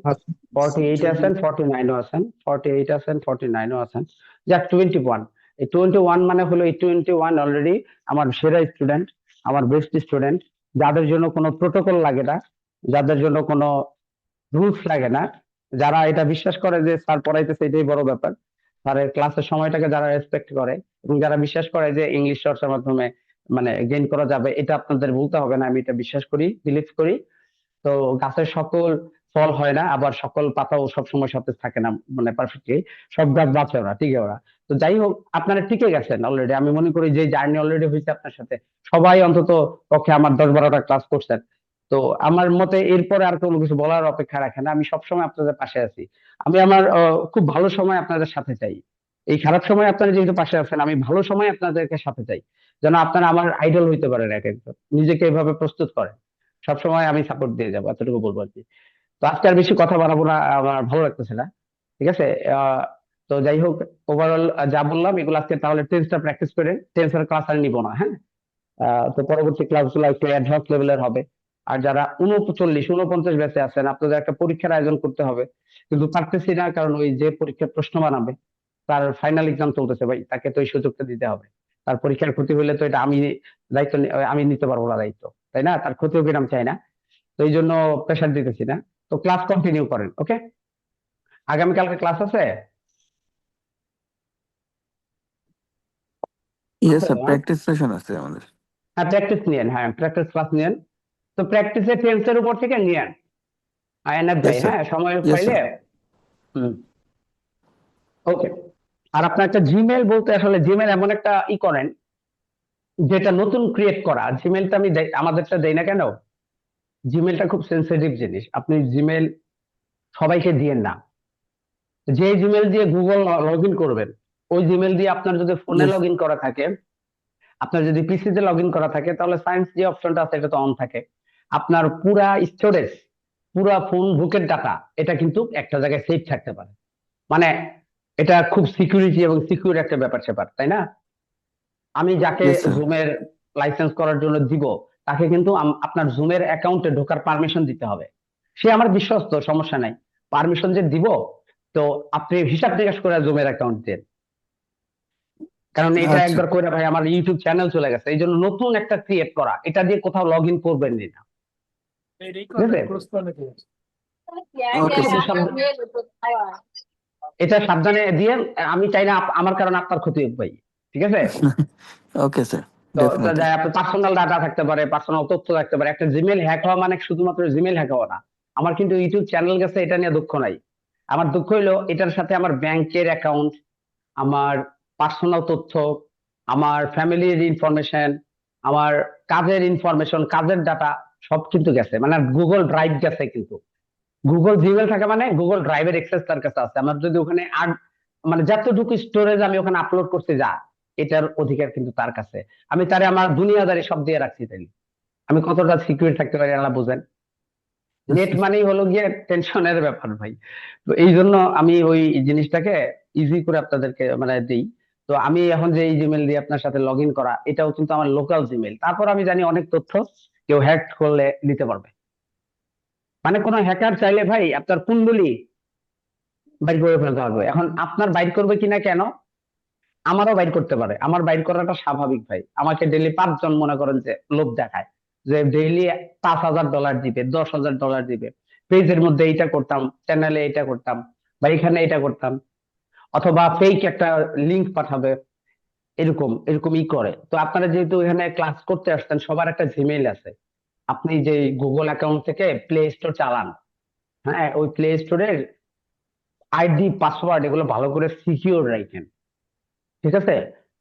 48 আছেন, 49ও আছেন, 48 আছেন, 49ও আছেন, যাক 21। এই 21 মানে হলো, এই 21 অলরেডি আমার সেরা স্টুডেন্ট, আমার বেস্ট স্টুডেন্ট, যাদের জন্য কোনো প্রোটোকল লাগে না, যাদের জন্য কোনো রুলস লাগে না, যারা এটা বিশ্বাস করে যে স্যার পড়াইতেছে এটাই বড় ব্যাপার, স্যারের ক্লাসের সময়টাকে যারা রেসপেক্ট করে, এবং যারা বিশ্বাস করে যে ইংলিশ চর্চার মাধ্যমে মানে গেইন করা যাবে, এটা আপনাদের বলতে হবে না, আমি এটা বিশ্বাস করি, বিলিভ করি। তো গাছের সকল ফল হয় না, আবার সকল পাতাও সবসময় সতেজ থাকে না, মানে পারফেক্টলি সব গাছ বাঁচে ওরা, টিকে ওরা। তো যাই হোক, আপনারা টিকে গেছেন অলরেডি। আমি মনে করি যে জার্নি অলরেডি হয়েছে আপনার সাথে, সবাই অন্তত পক্ষে আমার 10-12টা ক্লাস করছেন। তো আমার মতে এরপরে আর কোনো কিছু বলার অপেক্ষা রাখে না, আমি সবসময় আপনাদের পাশে আছি। আমি আমার খুব ভালো সময় আপনাদের সাথে চাই। এই খারাপ সময় আপনারা যেহেতু পাশে আছেন, আমি ভালো সময় আপনাদেরকে সাথে চাই, যেন আপনারা আমার আইডল হইতে পারেন, এক একজন নিজেকে এভাবে প্রস্তুত করেন। সবসময় আমি সাপোর্ট দিয়ে যাবো, এতটুকু বলবো আর কি। তো আজকে আর বেশি কথা বাড়াবো না, আমার ভালো লাগতেছে না, ঠিক আছে? আহ, তো যাই হোক, ওভারঅল যা বললাম এগুলো আজকে তাহলে টেন্সটা প্র্যাকটিস করে, টেন্সের ক্লাস আর নিবো না, হ্যাঁ? তো পরবর্তী ক্লাসগুলো একটু অ্যাডভান্স লেভেলের হবে। আর যারা 39-49 ব্যাচে আছেন, আপনাদের একটা পরীক্ষার আয়োজন করতে হবে, কিন্তু পারতেছি না, কারণ ওই যে পরীক্ষার প্রশ্ন বানাবে তার ফাইনাল এক্সাম চলতেছে ভাই, তাকে তো এই সুযোগটা দিতে হবে। তার পরীক্ষার ক্ষতি হলে তো এটা আমি আমি নিতে পারবো না দায়িত্ব, তাই না? তার ক্ষতি হোক এটা আমি চাই না, তো এই জন্য প্রেশার দিতেছি না। তো ক্লাস কন্টিনিউ করেন, ওকে? আগামীকালকে ক্লাস আছে? ইয়েস আছে স্যার, না? প্র্যাকটিস সেশন আছে আমাদের। হ্যাঁ, প্র্যাকটিস নিয়েন, হ্যাঁ প্র্যাকটিস ক্লাস নিয়েন। তো প্র্যাকটিসে টেন্সের উপর থেকে নিয়েন আয়নাব ভাই, ইয়েস স্যার। হ্যাঁ সময় ইয়েস পাইলে। স্যার। হুম, ওকে। আর আপনার একটা জিমেল বলতে, আসলে জিমেল এমন একটা ই করেন, যেটা নতুন ক্রিয়েট করা জিমেলটা আমি আমাদেরটা দেই না কেন? জিমেলটা খুব সেন্সিটিভ জিনিস, আপনি জিমেল সবাইকে দিয়েন না। যে জিমেল দিয়ে গুগল লগ ইন করবেন, ওই জিমেল দিয়ে আপনার যদি ফোনে Yes. লগ ইন করা থাকে, আপনার যদি পিসিতে লগ ইন করা থাকে, তাহলে সায়েন্স যে অপশনটা আছে এটা তো অন থাকে। আপনার পুরা স্টোরেজ, পুরা ফোন বুকের ডাটা এটা কিন্তু একটা জায়গায় সেভ থাকতে পারে। মানে এটা খুব সিকিউরিটি এবং সিকিউর একটা ব্যাপার স্যাপার, তাই না? আমি যাকে Yes, sir. জুমের লাইসেন্স করার জন্য দিব, তাকে কিন্তু আপনার জুমের অ্যাকাউন্টে ঢোকার পারমিশন দিতে হবে। সে আমার বিশ্বস্ত, সমস্যা নাই। পারমিশন যে দিব, তো আপনি হিসাব নিকাশ করে জুমের অ্যাকাউন্ট দেন। কারণ এটা আচ্ছা। একবার করে ভাই আমার ইউটিউব চ্যানেল চলে গেছে, এই জন্য নতুন একটা ক্রিয়েট করা, এটা দিয়ে কোথাও লগ ইন করবেন না, বুঝলেন? Okay, এটা sir. এটা সাবধানে দিয়ে, আমি চাই না আমার কারণে আপনার ক্ষতি হোক ভাই, ঠিক আছে? Okay, sir. তো Definitely. আপনার পার্সোনাল ডাটা থাকতে পারে, পার্সোনাল তথ্য থাকতে পারে। একটা জিমেল হ্যাক হওয়া মানে শুধুমাত্র জিমেল হ্যাক হওয়া না। আমার কিন্তু ইউটিউব চ্যানেল গেছে, এটা নিয়ে দুঃখ নাই। আমার দুঃখ হইলো এটার সাথে আমার ব্যাংকের অ্যাকাউন্ট, আমার পার্সোনাল তথ্য, আমার ফ্যামিলির ইনফরমেশন, আমার কাজের ইনফরমেশন, কাজের ডাটা সব কিন্তু গেছে, মানে গুগল ড্রাইভ গেছে। কিন্তু গুগল জিমেল থাকে মানে গুগল ড্রাইভের অ্যাক্সেস তার কাছে আছে। আমার যদি ওখানে মানে যতটুকু স্টোরেজ আমি ওখানে আপলোড করতে যা, এটার অধিকার কিন্তু তার কাছে। আমি তারে আমার দুনিয়াদারি সব দিয়ে রাখছি, তাই আমি কতটা সিকিউর থাকতে পারি আল্লাহ বুঝেন। নেট মানেই হলো গিয়ে টেনশনের ব্যাপার ভাই। তো এই জন্য আমি ওই জিনিসটাকে ইজি করে আপনাদেরকে মানে দিই। তো আমি এখন যে এই জিমেল দিয়ে আপনার সাথে লগ ইন করা, এটাও কিন্তু আমার লোকাল জিমেল। তারপর আমি জানি অনেক তথ্য কেউ হ্যাক করলে নিতে পারবে। মানে কোনো হ্যাকার চাইলে ভাই আপনার কুণ্ডলি বাইর করে ফেলতে পারবে। এখন আপনার বাইর করবে কিনা কেন, আমারও বাইর করতে পারে। আমার বাইর করাটা স্বাভাবিক ভাই। আমাকে ডেইলি 5 জন মনে করেন যে লোভ দেখায়, যে ডেইলি $5,000 দিবে, $10,000 দিবে, পেজের মধ্যে এইটা করতাম, চ্যানেলে এটা করতাম, বা এখানে এটা করতাম, অথবা ফেক একটা লিংক পাঠাবে, এরকম এরকম করে। তো আপনারা যেহেতু এখানে ক্লাস করতে আসছেন, সবার একটা জিমেইল আছে। আপনি যে গুগল অ্যাকাউন্ট থেকে প্লে স্টোর চালান, হ্যাঁ, ওই প্লে স্টোরের আইডি পাসওয়ার্ড এগুলো ভালো করে সিকিউর রাখেন, ঠিক আছে?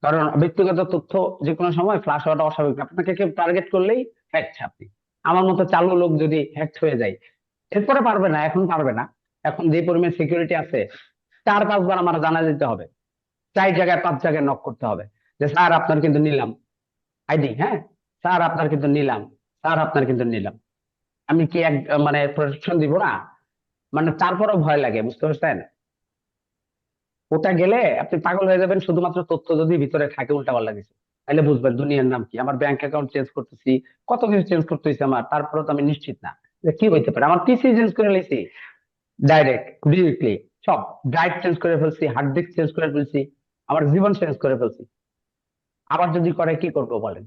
কারণ ব্যক্তিগত তথ্য যে কোনো সময় ফ্লাশ হওয়াটা অস্বাভাবিক। আপনাকে কেউ টার্গেট করলেই হ্যাক আপনি। আমার মতো চালু লোক যদি হ্যাক হয়ে যায়, এরপরে পারবে না, এখন পারবে না। এখন যে পরিমাণ সিকিউরিটি আছে, 4-5 বার আমার জানা দিতে হবে, 4 জায়গায় 5 জায়গায় নক করতে হবে, যে স্যার আপনার কিন্তু নিলাম আইডি, হ্যাঁ স্যার আপনার কিন্তু নিলাম, স্যার আপনার কিন্তু নিলাম। আমি কি এক মানে প্রোটেকশন দিব না? মানে তারপরেও ভয় লাগে, বুঝতে পারছেন? ওটা গেলে আপনি পাগল হয়ে যাবেন, শুধুমাত্র তথ্য যদি ভিতরে থাকে উল্টাপাল্টা কিছু, তাহলে বুঝবেন দুনিয়ার নাম কি। আমার ব্যাংক অ্যাকাউন্ট চেঞ্জ করতেছি, কত কিছু চেঞ্জ করতে হয়েছে আমার, তারপরেও তো আমি নিশ্চিত না যে কি হইতে পারে। আমার পিসি চেঞ্জ করে নিয়েছি ডাইরেক্ট ডিরেক্টলি, সব ড্রাইভ চেঞ্জ করে ফেলছি, হার্ড ডিস্ক চেঞ্জ করে ফেলছি, আমার জীবন চেঞ্জ করে ফেলছি। আবার যদি করে কি করবো বলেন?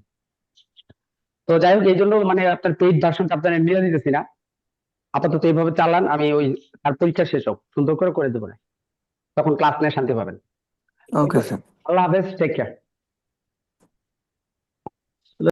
তো যাই হোক, এই জন্য মানে আপনার পেইড ভার্সনটা আপনার নিয়ে দিতেছি না, আপাতত এইভাবে চালান। আমি ওই তার পরীক্ষা শেষ হোক, সুন্দর করে দেবো না, তখন ক্লাস নিয়ে শান্তি পাবেন। Okay, sir. আল্লাহ হাফেজ, টেক কেয়ার।